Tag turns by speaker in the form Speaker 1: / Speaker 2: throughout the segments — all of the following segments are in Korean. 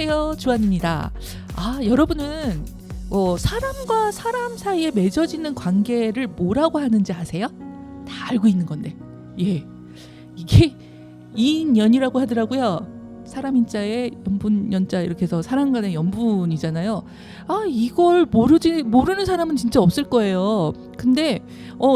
Speaker 1: 안녕하세요, 주한입니다. 여러분은 사람과 사람 사이에 맺어지는 관계를 뭐라고 하는지 아세요? 다 알고 있는 건데, 이게 이인연이라고 하더라고요. 사람 인자에 연분 연자 이렇게 해서 사람 간의 연분이잖아요. 이걸 모르는 사람은 진짜 없을 거예요. 근데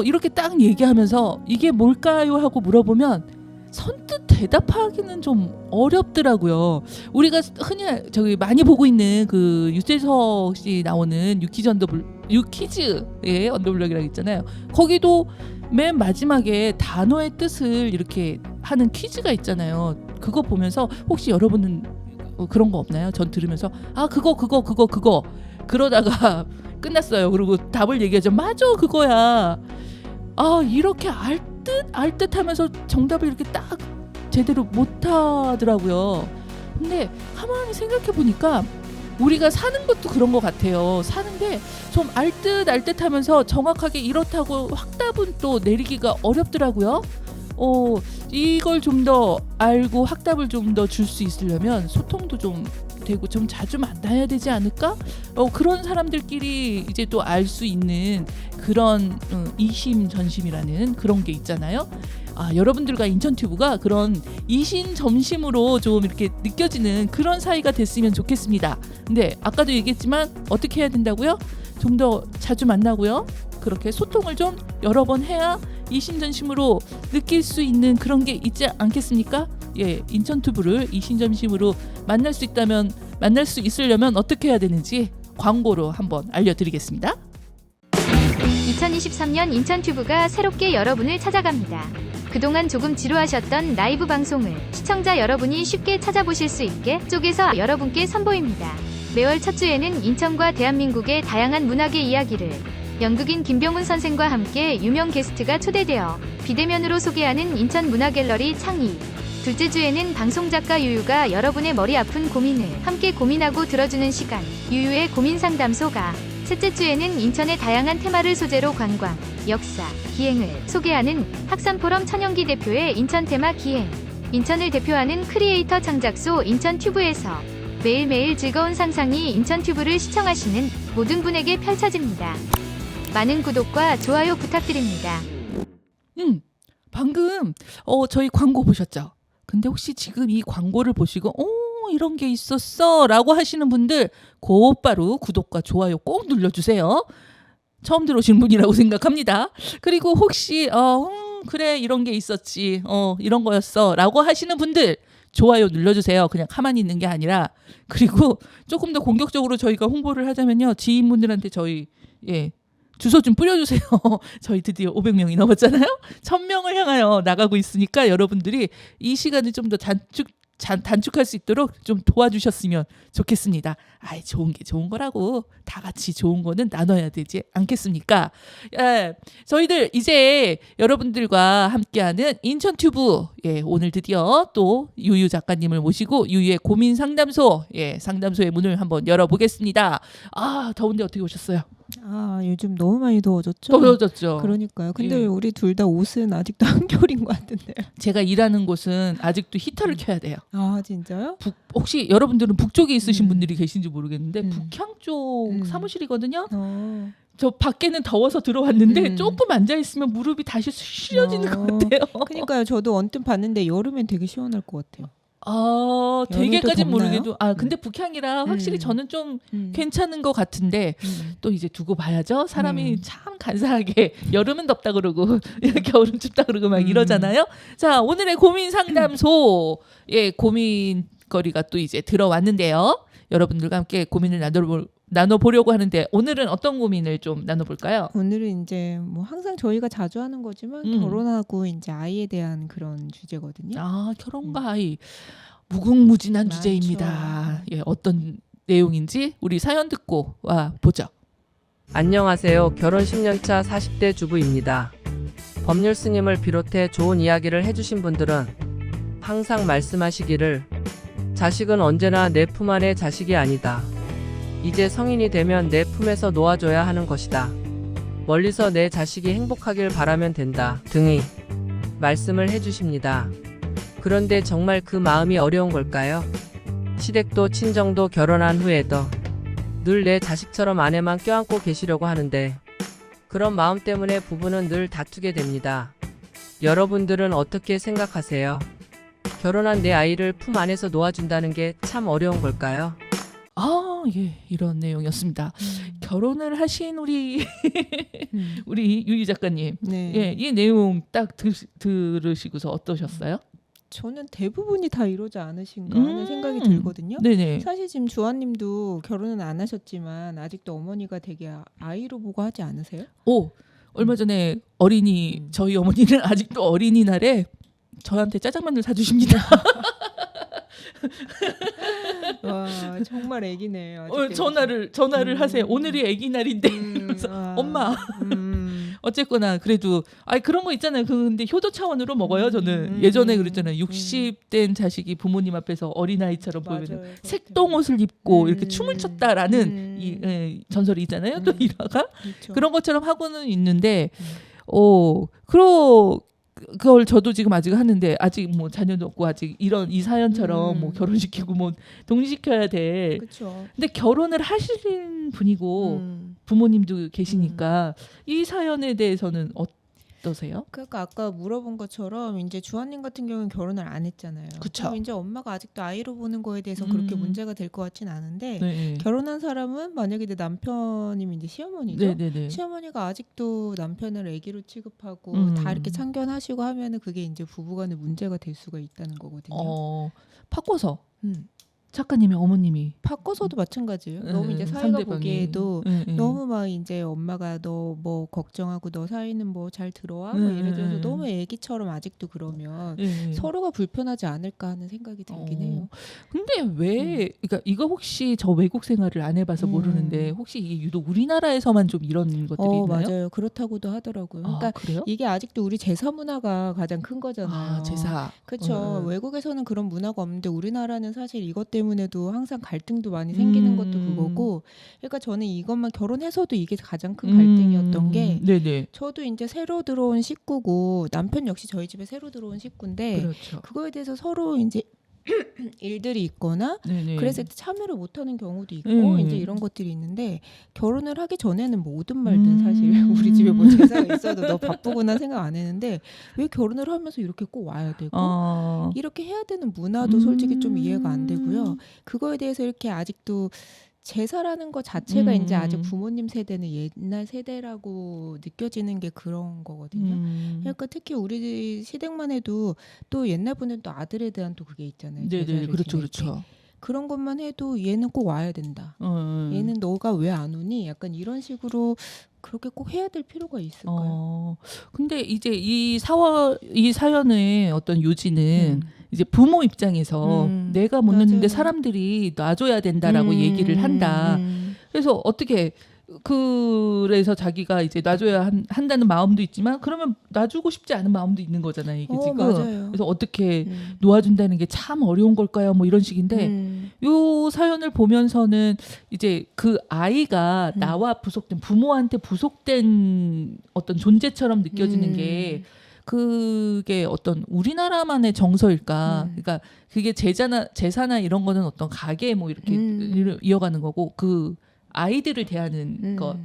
Speaker 1: 이렇게 딱 얘기하면서 이게 뭘까요 하고 물어보면 선뜻 대답하기는 좀 어렵더라고요. 우리가 흔히 많이 보고 있는 그 유재석 씨 나오는 유퀴즈의 언더블럭이라고 있잖아요. 거기도 맨 마지막에 단어의 뜻을 이렇게 하는 퀴즈가 있잖아요. 그거 보면서 혹시 여러분은 그런 거 없나요? 전 들으면서 그거 그러다가 끝났어요. 그리고 답을 얘기하죠. 맞아, 그거야. 이렇게 알듯하면서 정답을 이렇게 딱 제대로 못하더라고요. 근데 가만히 생각해 보니까 우리가 사는 것도 그런 것 같아요. 사는데 좀 알듯하면서 정확하게 이렇다고 확답은 또 내리기가 어렵더라고요. 이걸 좀 더 알고 확답을 좀 더 줄 수 있으려면 소통도 좀 되고 좀 자주 만나야 되지 않을까? 그런 사람들끼리 이제 또 알 수 있는 그런 이심전심이라는 그런 게 있잖아요. 여러분들과 인천튜브가 그런 이심전심으로 좀 이렇게 느껴지는 그런 사이가 됐으면 좋겠습니다. 근데 아까도 얘기했지만 어떻게 해야 된다고요? 좀 더 자주 만나고요. 그렇게 소통을 좀 여러 번 해야 이심전심으로 느낄 수 있는 그런 게 있지 않겠습니까? 인천튜브를 이심전심으로 만날 수 있으려면 어떻게 해야 되는지 광고로 한번 알려드리겠습니다.
Speaker 2: 2023년 인천튜브가 새롭게 여러분을 찾아갑니다. 그동안 조금 지루하셨던 라이브 방송을 시청자 여러분이 쉽게 찾아보실 수 있게 쪼개서 여러분께 선보입니다. 매월 첫 주에는 인천과 대한민국의 다양한 문학의 이야기를 연극인 김병훈 선생과 함께 유명 게스트가 초대되어 비대면으로 소개하는 인천 문화갤러리 창의. 둘째 주에는 방송작가 유유가 여러분의 머리 아픈 고민을 함께 고민하고 들어주는 시간, 유유의 고민상담소가. 셋째 주에는 인천의 다양한 테마를 소재로 관광, 역사, 기행을 소개하는 학산포럼 천연기 대표의 인천 테마 기행. 인천을 대표하는 크리에이터 창작소 인천튜브에서 매일매일 즐거운 상상이 인천튜브를 시청하시는 모든 분에게 펼쳐집니다. 많은 구독과 좋아요 부탁드립니다.
Speaker 1: 방금 저희 광고 보셨죠? 근데 혹시 지금 이 광고를 보시고 이런 게 있었어 라고 하시는 분들 곧바로 구독과 좋아요 꼭 눌러주세요. 처음 들어오신 분이라고 생각합니다. 그리고 혹시 그래 이런 게 있었지 이런 거였어 라고 하시는 분들 좋아요 눌러주세요. 그냥 가만히 있는 게 아니라. 그리고 조금 더 공격적으로 저희가 홍보를 하자면요, 지인분들한테 저희 주소 좀 뿌려주세요. 저희 드디어 500명이 넘었잖아요. 1000명을 향하여 나가고 있으니까 여러분들이 이 시간을 좀 더 단축할 수 있도록 좀 도와주셨으면 좋겠습니다. 좋은 게 좋은 거라고 다 같이 좋은 거는 나눠야 되지 않겠습니까? 저희들 이제 여러분들과 함께하는 인천튜브 오늘 드디어 또 유유 작가님을 모시고 유유의 고민 상담소 상담소의 문을 한번 열어보겠습니다. 더운데 어떻게 오셨어요?
Speaker 3: 요즘 너무 많이 더워졌죠?
Speaker 1: 더워졌죠.
Speaker 3: 그러니까요. 근데 우리 둘 다 옷은 아직도 한겨울인 것 같은데.
Speaker 1: 제가 일하는 곳은 아직도 히터를 켜야 돼요.
Speaker 3: 진짜요?
Speaker 1: 혹시 여러분들은 북쪽에 있으신 분들이 계신지 모르겠는데 북향 쪽 사무실이거든요. 저 밖에는 더워서 들어왔는데 조금 앉아있으면 무릎이 다시 시려지는 것 같아요.
Speaker 3: 그러니까요. 저도 언뜻 봤는데 여름엔 되게 시원할 것 같아요.
Speaker 1: 되게까진
Speaker 3: 덥나요?
Speaker 1: 모르겠도 근데 북향이라 확실히 저는 좀 괜찮은 것 같은데 또 이제 두고 봐야죠. 사람이 참 간사하게 여름은 덥다 그러고 겨울은 춥다 그러고 막 이러잖아요. 자, 오늘의 고민 상담소 고민거리가 또 이제 들어왔는데요. 여러분들과 함께 고민을 나눠보려고 하는데 오늘은 어떤 고민을 좀 나눠볼까요?
Speaker 3: 오늘은 이제 뭐 항상 저희가 자주 하는 거지만 결혼하고 이제 아이에 대한 그런 주제거든요.
Speaker 1: 결혼과 아이 무궁무진한
Speaker 3: 많죠.
Speaker 1: 주제입니다. 어떤 내용인지 우리 사연 듣고 와 보죠.
Speaker 4: 안녕하세요. 결혼 10년차 40대 주부입니다. 법률 스님을 비롯해 좋은 이야기를 해주신 분들은 항상 말씀하시기를 자식은 언제나 내 품 안의 자식이 아니다. 이제 성인이 되면 내 품에서 놓아줘야 하는 것이다. 멀리서 내 자식이 행복하길 바라면 된다. 등의 말씀을 해주십니다. 그런데 정말 그 마음이 어려운 걸까요? 시댁도 친정도 결혼한 후에도 늘 내 자식처럼 아내만 껴안고 계시려고 하는데 그런 마음 때문에 부부는 늘 다투게 됩니다. 여러분들은 어떻게 생각하세요? 결혼한 내 아이를 품 안에서 놓아준다는 게 참 어려운 걸까요?
Speaker 1: 아, 예, 이런 내용이었습니다. 결혼을 하신 우리 우리 유희 작가님,
Speaker 3: 네.
Speaker 1: 예, 이 내용 딱 들으시고서 어떠셨어요?
Speaker 3: 저는 대부분이 다 이러지 않으신가 하는 생각이 들거든요.
Speaker 1: 네네.
Speaker 3: 사실 지금 주아님도 결혼은 안 하셨지만 아직도 어머니가 되게 아이로 보고 하지 않으세요?
Speaker 1: 오, 얼마 전에 어린이 저희 어머니는 아직도 어린이날에 저한테 짜장면을 사주십니다.
Speaker 3: 와 정말 애기네.
Speaker 1: 전화를 하세요. 오늘이 애기 날인데 이러면서 엄마. 어쨌거나 그래도 그런 거 있잖아요. 근데 효도 차원으로 먹어요. 저는 예전에 그랬잖아요. 60된 자식이 부모님 앞에서 어린아이처럼 보이면 색동옷을 입고 이렇게 춤을 췄다라는 이 전설이 있잖아요. 또 일화가
Speaker 3: 그렇죠.
Speaker 1: 그런 것처럼 하고는 있는데 그걸 저도 지금 아직 하는데 아직 뭐 자녀도 없고 아직 이런 이 사연처럼 뭐 결혼시키고 뭐 독립시켜야 돼.
Speaker 3: 그렇죠.
Speaker 1: 근데 결혼을 하신 분이고 부모님도 계시니까 이 사연에 대해서는 어떠세요?
Speaker 3: 그러니까 아까 물어본 것처럼 이제 주한님 같은 경우는 결혼을 안 했잖아요.
Speaker 1: 그쵸.
Speaker 3: 그럼 이제 엄마가 아직도 아이로 보는 거에 대해서 그렇게 문제가 될 것 같진 않은데
Speaker 1: 네.
Speaker 3: 결혼한 사람은 만약에 내 남편이면 이제 시어머니죠.
Speaker 1: 네네네.
Speaker 3: 시어머니가 아직도 남편을 아기로 취급하고 다 이렇게 참견하시고 하면은 그게 이제 부부간에 문제가 될 수가 있다는 거거든요.
Speaker 1: 바꿔서
Speaker 3: 음.
Speaker 1: 작가님의 어머님이
Speaker 3: 바꿔서도 마찬가지예요. 너무 이제 사이가
Speaker 1: 상대방이.
Speaker 3: 보기에도
Speaker 1: 네.
Speaker 3: 너무 막 이제 엄마가 너 뭐 걱정하고 너 사이는 뭐 잘 들어와 뭐 예를 들어서 너무 애기처럼 아직도 그러면 서로가 불편하지 않을까 하는 생각이 들긴 해요.
Speaker 1: 근데 왜 그러니까 이거 혹시 저 외국 생활을 안 해봐서 모르는데 혹시 이게 유독 우리나라에서만 좀 이런 것들이 있나요?
Speaker 3: 맞아요. 그렇다고도 하더라고요. 그러니까
Speaker 1: 그래요?
Speaker 3: 이게 아직도 우리 제사 문화가 가장 큰 거잖아요.
Speaker 1: 제사.
Speaker 3: 그렇죠. 외국에서는 그런 문화가 없는데 우리나라는 사실 이것 때문에도 항상 갈등도 많이 생기는 것도 그거고. 그러니까 저는 이것만 결혼해서도 이게 가장 큰 갈등이었던 게
Speaker 1: 네네.
Speaker 3: 저도 이제 새로 들어온 식구고 남편 역시 저희 집에 새로 들어온 식구인데
Speaker 1: 그렇죠.
Speaker 3: 그거에 대해서 서로 이제 일들이 있거나
Speaker 1: 네네.
Speaker 3: 그래서 참여를 못하는 경우도 있고 이제 이런 것들이 있는데 결혼을 하기 전에는 뭐든 말든 사실 우리 집에 뭐 제사가 있어도 너 바쁘구나 생각 안 했는데 왜 결혼을 하면서 이렇게 꼭 와야 되고 이렇게 해야 되는 문화도 솔직히 좀 이해가 안 되고요. 그거에 대해서 이렇게 아직도 제사라는 것 자체가 이제 아직 부모님 세대는 옛날 세대라고 느껴지는 게 그런 거거든요. 그러니까 특히 우리 시댁만 해도 또 옛날 분은 또 아들에 대한 또 그게 있잖아요.
Speaker 1: 네네. 그렇죠.
Speaker 3: 지낼 때.
Speaker 1: 그렇죠.
Speaker 3: 그런 것만 해도 얘는 꼭 와야 된다. 얘는 너가 왜 안 오니? 약간 이런 식으로 그렇게 꼭 해야 될 필요가 있을까요?
Speaker 1: 근데 이제 이 사연의 어떤 요지는 이제 부모 입장에서 내가 못 넣는데 사람들이 놔줘야 된다라고 얘기를 한다. 그래서 어떻게 그래서 자기가 이제 놔줘야 한다는 마음도 있지만 그러면 놔주고 싶지 않은 마음도 있는 거잖아요. 이게 지금.
Speaker 3: 맞아요.
Speaker 1: 그래서 어떻게 놓아준다는 게 참 어려운 걸까요? 뭐 이런 식인데 요 사연을 보면서는 이제 그 아이가 나와 부속된 부모한테 부속된 어떤 존재처럼 느껴지는 게 그게 어떤 우리나라만의 정서일까? 그러니까 그게 제사나 이런 거는 어떤 가게 뭐 이렇게 이어가는 거고 그 아이들을 대하는 거,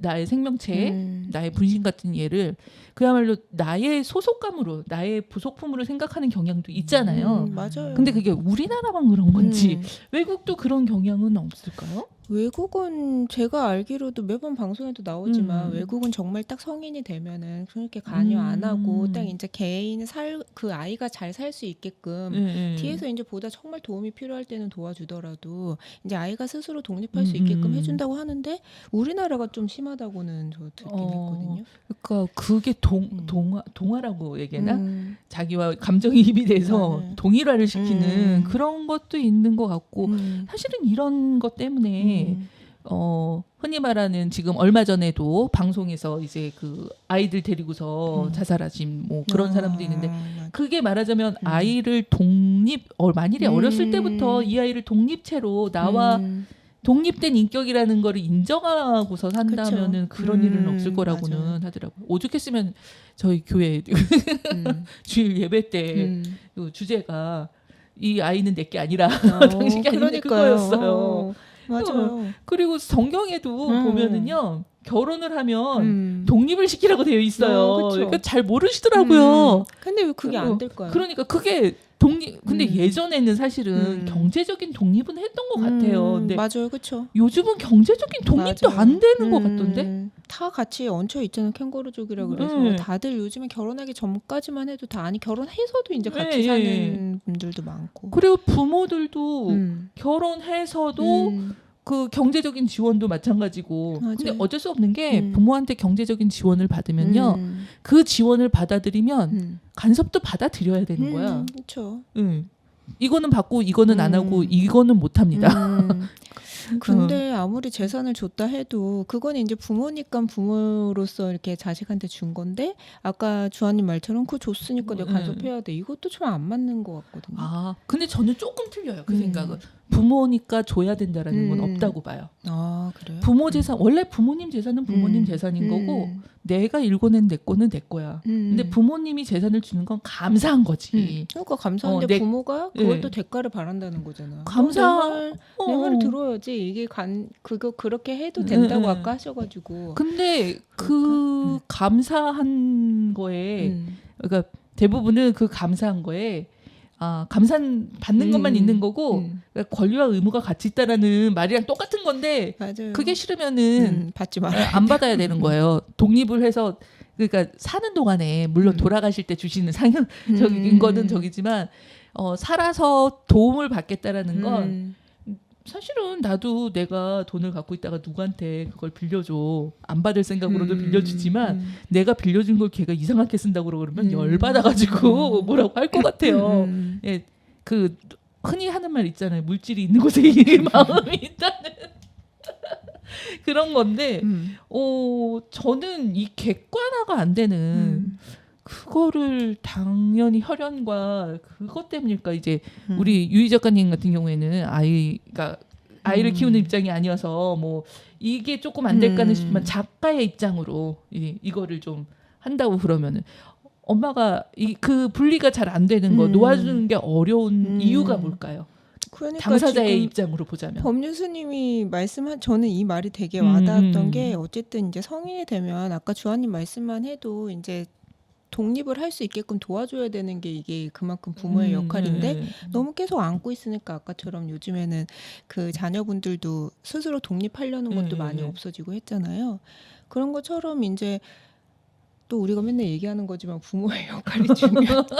Speaker 1: 나의 생명체, 나의 분신 같은 얘를 그야말로 나의 소속감으로, 나의 부속품으로 생각하는 경향도 있잖아요.
Speaker 3: 맞아요.
Speaker 1: 근데 그게 우리나라만 그런 건지 외국도 그런 경향은 없을까요?
Speaker 3: 외국은 제가 알기로도 매번 방송에도 나오지만 외국은 정말 딱 성인이 되면은 그렇게 관여 안 하고 딱 이제 개인이 그 아이가 잘 살 수 있게끔 뒤에서 이제 보다 정말 도움이 필요할 때는 도와주더라도 이제 아이가 스스로 독립할 수 있게끔 해준다고 하는데 우리나라가 좀 심하다고는 저 듣긴 했거든요.
Speaker 1: 그러니까 그게 동화라고 얘기하나? 자기와 감정이입이 돼서 동일화를 시키는 그런 것도 있는 것 같고 사실은 이런 것 때문에 흔히 말하는 지금 얼마 전에도 방송에서 이제 그 아이들 데리고서 자살하신 뭐 그런 사람도 있는데 그게 말하자면 아이를 만일에 어렸을 때부터 이 아이를 독립체로 나와 독립된 인격이라는 거를 인정하고서 산다면은 그런 일은 없을 거라고는
Speaker 3: 맞아요.
Speaker 1: 하더라고요. 오죽했으면 저희 교회 주일 예배 때 그 주제가 이 아이는 내 게 아니라 당신이 아닌데 그거였어요.
Speaker 3: 맞아요.
Speaker 1: 그리고 성경에도 보면은요 결혼을 하면
Speaker 3: 독
Speaker 1: 독립을 시키라고 되어 있어요.
Speaker 3: 그쵸.
Speaker 1: 그러니까 잘 모르시더라고요.
Speaker 3: 근데 왜 그게 안 될까요?
Speaker 1: 그러니까 그게 독립. 근데 예전에는 사실은 경제적인 독립은 했던 것 같아요. 근데
Speaker 3: 맞아요, 그렇죠.
Speaker 1: 요즘은 경제적인 독립도
Speaker 3: 맞아요.
Speaker 1: 안 되는 것 같던데.
Speaker 3: 다 같이 얹혀 있잖아요, 캥거루족이라 그래서
Speaker 1: 네.
Speaker 3: 다들 요즘에 결혼하기 전까지만 해도 다 아니 결혼해서도 이제 같이
Speaker 1: 네,
Speaker 3: 사는
Speaker 1: 네.
Speaker 3: 분들도 많고.
Speaker 1: 그리고 부모들도
Speaker 3: 음.
Speaker 1: 결혼해서도
Speaker 3: 음.
Speaker 1: 그 경제적인 지원도 마찬가지고.
Speaker 3: 맞아요.
Speaker 1: 근데 어쩔 수 없는 게
Speaker 3: 음.
Speaker 1: 부모한테 경제적인 지원을 받으면요. 그 지원을 받아들이면 간섭도 받아들여야 되는 거야.
Speaker 3: 그렇죠.
Speaker 1: 이거는 받고 이거는 안 하고 이거는 못 합니다.
Speaker 3: 근데 아무리 재산을 줬다 해도 그건 이제 부모니까 부모로서 이렇게 자식한테 준 건데 아까 주한님 말처럼 그 줬으니까 내가 간섭해야 돼. 이것도 좀 안 맞는 것 같거든요.
Speaker 1: 아, 근데 저는 조금 틀려요. 그 생각은. 부모니까 줘야 된다라는 건 없다고 봐요.
Speaker 3: 아, 그래요?
Speaker 1: 부모 재산 원래 부모님 재산은 부모님 재산인 거고 내가 읽어낸 내 거는 내 거야. 근데 부모님이 재산을 주는 건 감사한 거지.
Speaker 3: 그러니까 감사한데 부모가 그걸 또 대가를 바란다는 거잖아. 내 말을 들어야지. 이게 그거 그렇게 해도 된다고 아까 하셔가지고.
Speaker 1: 근데 그 감사한 거에 그러니까 대부분은 그 감사한 거에 감산 받는 것만 있는 거고 그러니까 권리와 의무가 같이 있다라는 말이랑 똑같은 건데
Speaker 3: 맞아요.
Speaker 1: 그게 싫으면은
Speaker 3: 받지 말아야
Speaker 1: 안 받아야 되는 거예요. 독립을 해서 그러니까 사는 동안에 물론 돌아가실 때 주시는 상형적인 거는 저기지만 살아서 도움을 받겠다라는 건 사실은 나도 내가 돈을 갖고 있다가 누구한테 그걸 빌려줘 안 받을 생각으로도 빌려주지만 내가 빌려준 걸 걔가 이상하게 쓴다고 그러면 열받아가지고 뭐라고 할 것 같아요. 예, 그 흔히 하는 말 있잖아요. 물질이 있는 곳에 이 마음이 있다는 그런 건데 저는 이 객관화가 안 되는 그거를 당연히 혈연과 그것 때문일까 이제 우리 유희 작가님 같은 경우에는 아이를 키우는 입장이 아니어서 뭐 이게 조금 안 될까는 싶지만 작가의 입장으로 이거를 좀 한다고 그러면은 엄마가 그 분리가 잘 안 되는 거 놓아주는 게 어려운 이유가 뭘까요?
Speaker 3: 그러니까
Speaker 1: 당사자의 입장으로 보자면
Speaker 3: 법률 스님이 말씀한 저는 이 말이 되게 와닿았던 게 어쨌든 이제 성인이 되면 아까 주한님 말씀만 해도 이제 독립을 할 수 있게끔 도와줘야 되는 게 이게 그만큼 부모의 역할인데 너무 계속 안고 있으니까 아까처럼 요즘에는 그 자녀분들도 스스로 독립하려는 것도 많이 없어지고 했잖아요. 그런 것처럼 이제 또 우리가 맨날 얘기하는 거지만 부모의 역할이 중요하다.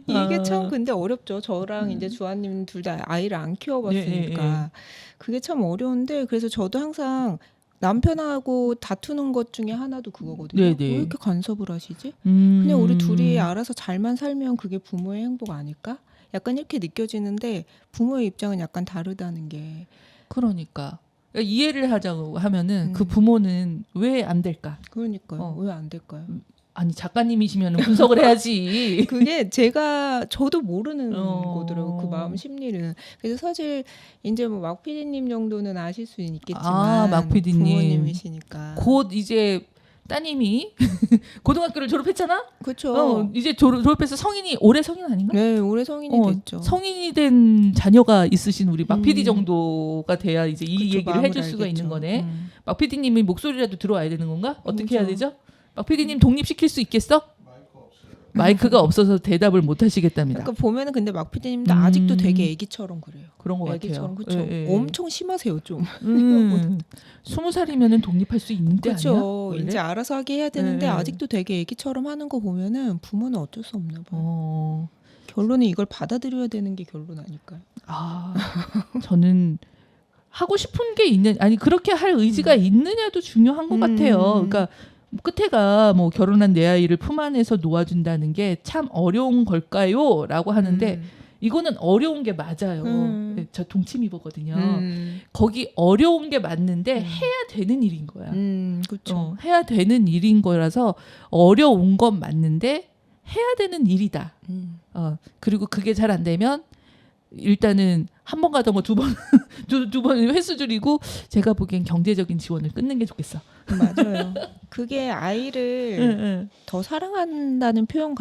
Speaker 3: 이게 참 근데 어렵죠. 저랑 이제 주한님 둘 다 아이를 안 키워봤으니까 그게 참 어려운데 그래서 저도 항상 남편하고 다투는 것 중에 하나도 그거거든요. 왜 이렇게 간섭을 하시지? 그냥 우리 둘이 알아서 잘만 살면 그게 부모의 행복 아닐까? 약간 이렇게 느껴지는데 부모의 입장은 약간 다르다는 게.
Speaker 1: 그러니까 이해를 하자고 하면은 그 부모는 왜 안 될까?
Speaker 3: 그러니까요. 왜 안 될까요?
Speaker 1: 아니 작가님이시면 분석을 해야지.
Speaker 3: 그게 저도 모르는 거더라고요. 그 마음 심리는. 그래서 사실 이제 뭐 막 PD님 정도는 아실 수 있겠지만
Speaker 1: 막 PD님
Speaker 3: 부모님이시니까
Speaker 1: 곧 이제 따님이 고등학교를 졸업했잖아.
Speaker 3: 그렇죠.
Speaker 1: 이제 졸업해서 성인이 올해 성인 아닌가?
Speaker 3: 네, 올해 성인이 됐죠.
Speaker 1: 성인이 된 자녀가 있으신 우리 막 PD 정도가 돼야 이제 이 얘기를 해줄 수가
Speaker 3: 알겠죠.
Speaker 1: 있는 거네. 막 PD님이 목소리라도 들어와야 되는 건가? 어떻게 해야
Speaker 3: 그렇죠.
Speaker 1: 되죠? 막 PD님 독립시킬 수 있겠어? 마이크가 없어서 대답을 못 하시겠답니다.
Speaker 3: 그러니까 보면은 근데 막 PD님도 아직도 되게 애기처럼 그래요.
Speaker 1: 그런 것
Speaker 3: 애기처럼
Speaker 1: 같아요.
Speaker 3: 그렇죠. 엄청 심하세요 좀.
Speaker 1: 20살이면은 독립할 수 있는 때 아니야?
Speaker 3: 그렇죠.
Speaker 1: 원래?
Speaker 3: 이제 알아서 하게 해야 되는데 아직도 되게 애기처럼 하는 거 보면은 부모는 어쩔 수 없나 봐요. 결론은 이걸 받아들여야 되는 게 결론 아닐까요?
Speaker 1: 저는 하고 싶은 게 그렇게 할 의지가 있느냐도 중요한 것 같아요. 그러니까 끝에가 뭐 결혼한 내 아이를 품 안에서 놓아준다는 게 참 어려운 걸까요? 라고 하는데 이거는 어려운 게 맞아요. 저 동치미버거든요. 거기 어려운 게 맞는데 해야 되는 일인 거야.
Speaker 3: 그렇죠.
Speaker 1: 해야 되는 일인 거라서 어려운 건 맞는데 해야 되는 일이다. 그리고 그게 잘 안 되면 일단은 한 번 가던 거 두 번 횟수 줄이고 제가 보기엔 경제적인 지원을 끊는 게 좋겠어.
Speaker 3: 맞아요. 그게 아이를 더 사랑한다는 표현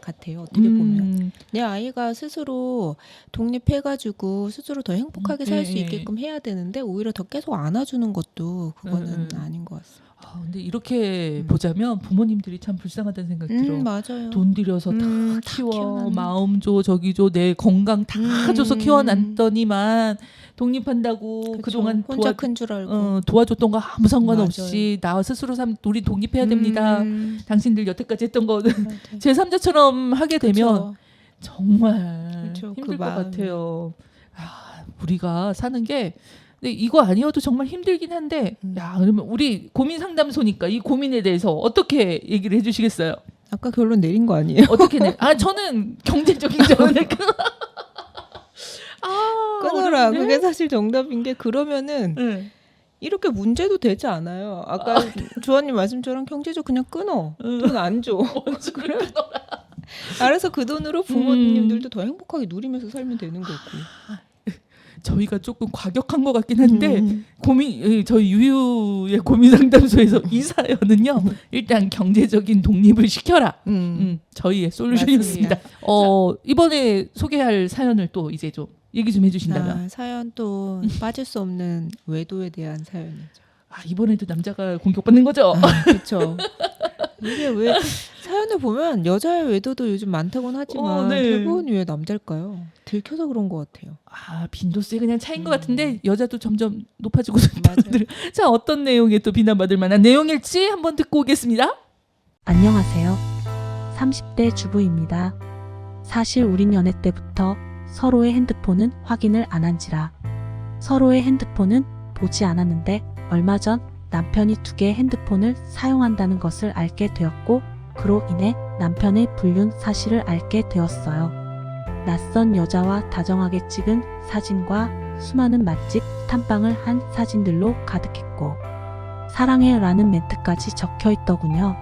Speaker 3: 같아요. 어떻게 보면 내 아이가 스스로 독립해가지고 스스로 더 행복하게 살 수 있게끔 해야 되는데 오히려 더 계속 안아주는 것도 그거는 아닌 것 같습니다.
Speaker 1: 아, 근데 이렇게 보자면 부모님들이 참 불쌍하다는 생각 들어.
Speaker 3: 맞아요.
Speaker 1: 돈 들여서 다
Speaker 3: 다
Speaker 1: 키워,
Speaker 3: 키워놨네.
Speaker 1: 마음 줘, 저기 줘, 내 건강 다 줘서 키워놨더니만 독립한다고 그동안
Speaker 3: 혼자 큰 줄 알고.
Speaker 1: 도와줬던 거 아무 상관없이 나 스스로 우리 독립해야 됩니다. 당신들 여태까지 했던 거 제3자처럼 하게 되면
Speaker 3: 그쵸.
Speaker 1: 정말
Speaker 3: 그쵸,
Speaker 1: 힘들
Speaker 3: 그
Speaker 1: 것
Speaker 3: 마음이.
Speaker 1: 같아요. 아, 우리가 사는 게 근데 이거 아니어도 정말 힘들긴 한데 야 그러면 우리 고민 상담소니까 이 고민에 대해서 어떻게 얘기를 해주시겠어요?
Speaker 3: 아까 결론 내린 거 아니에요?
Speaker 1: 어떻게 저는 경제적인 점을
Speaker 3: 끊어라.
Speaker 1: 어려운데?
Speaker 3: 그게 사실 정답인 게 그러면은
Speaker 1: 네.
Speaker 3: 이렇게 문제도 되지 않아요. 아까 주원님 말씀처럼 경제적 그냥 끊어. 돈 안 줘.
Speaker 1: 원수를 끊어라.
Speaker 3: 알아서 그 돈으로 부모님들도 더 행복하게 누리면서 살면 되는 거고.
Speaker 1: 저희가 조금 과격한 것 같긴 한데 저희 유유의 고민 상담소에서 이 사연은요 일단 경제적인 독립을 시켜라. 저희의 솔루션이었습니다. 이번에 소개할 사연을 또 이제 좀 얘기 좀 해주신다면.
Speaker 3: 사연 또 빠질 수 없는 외도에 대한 사연이죠.
Speaker 1: 이번에도 남자가 공격받는 거죠?
Speaker 3: 그렇죠. 이게 왜 사연을 보면 여자의 외도도 요즘 많다고는 하지만
Speaker 1: 네.
Speaker 3: 대부분 왜 남자일까요? 들켜서 그런 것 같아요.
Speaker 1: 빈도수의 그냥 차이인 것 같은데 여자도 점점 높아지고
Speaker 3: 맞아요.
Speaker 1: 자 어떤 내용에 또 비난받을 만한 내용일지 한번 듣고 오겠습니다.
Speaker 5: 안녕하세요. 30대 주부입니다. 사실 우린 연애 때부터 서로의 핸드폰은 확인을 안 한지라 서로의 핸드폰은 보지 않았는데 얼마 전 남편이 2개의 핸드폰을 사용한다는 것을 알게 되었고 그로 인해 남편의 불륜 사실을 알게 되었어요. 낯선 여자와 다정하게 찍은 사진과 수많은 맛집, 탐방을 한 사진들로 가득했고 사랑해 라는 멘트까지 적혀 있더군요.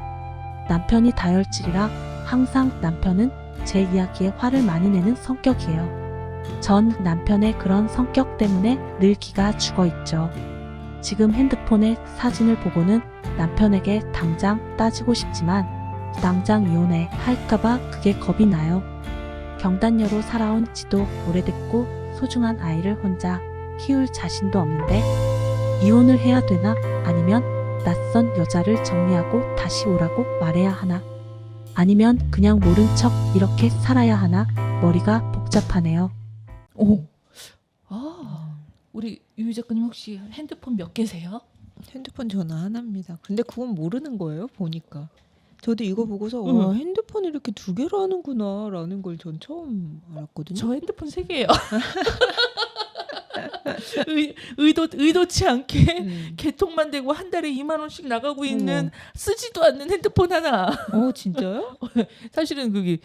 Speaker 5: 남편이 다혈질이라 항상 남편은 제 이야기에 화를 많이 내는 성격이에요. 전 남편의 그런 성격 때문에 늘 기가 죽어 있죠. 지금 핸드폰의 사진을 보고는 남편에게 당장 따지고 싶지만 당장 이혼해 할까봐 그게 겁이 나요. 경단녀로 살아온 지도 오래됐고 소중한 아이를 혼자 키울 자신도 없는데 이혼을 해야 되나 아니면 낯선 여자를 정리하고 다시 오라고 말해야 하나 아니면 그냥 모른 척 이렇게 살아야 하나 머리가 복잡하네요.
Speaker 1: 우리 유유 작가님 혹시 핸드폰 몇 개세요?
Speaker 3: 핸드폰 전화 하나입니다. 근데 그건 모르는 거예요. 보니까. 저도 이거 보고서 핸드폰 이렇게 2개로 하는구나 라는 걸 전 처음 알았거든요.
Speaker 1: 저 핸드폰 3개예요. 의도치 않게 개통만 되고 한 달에 2만 원씩 나가고 있는 쓰지도 않는 핸드폰 하나.
Speaker 3: 진짜요?
Speaker 1: 사실은 그게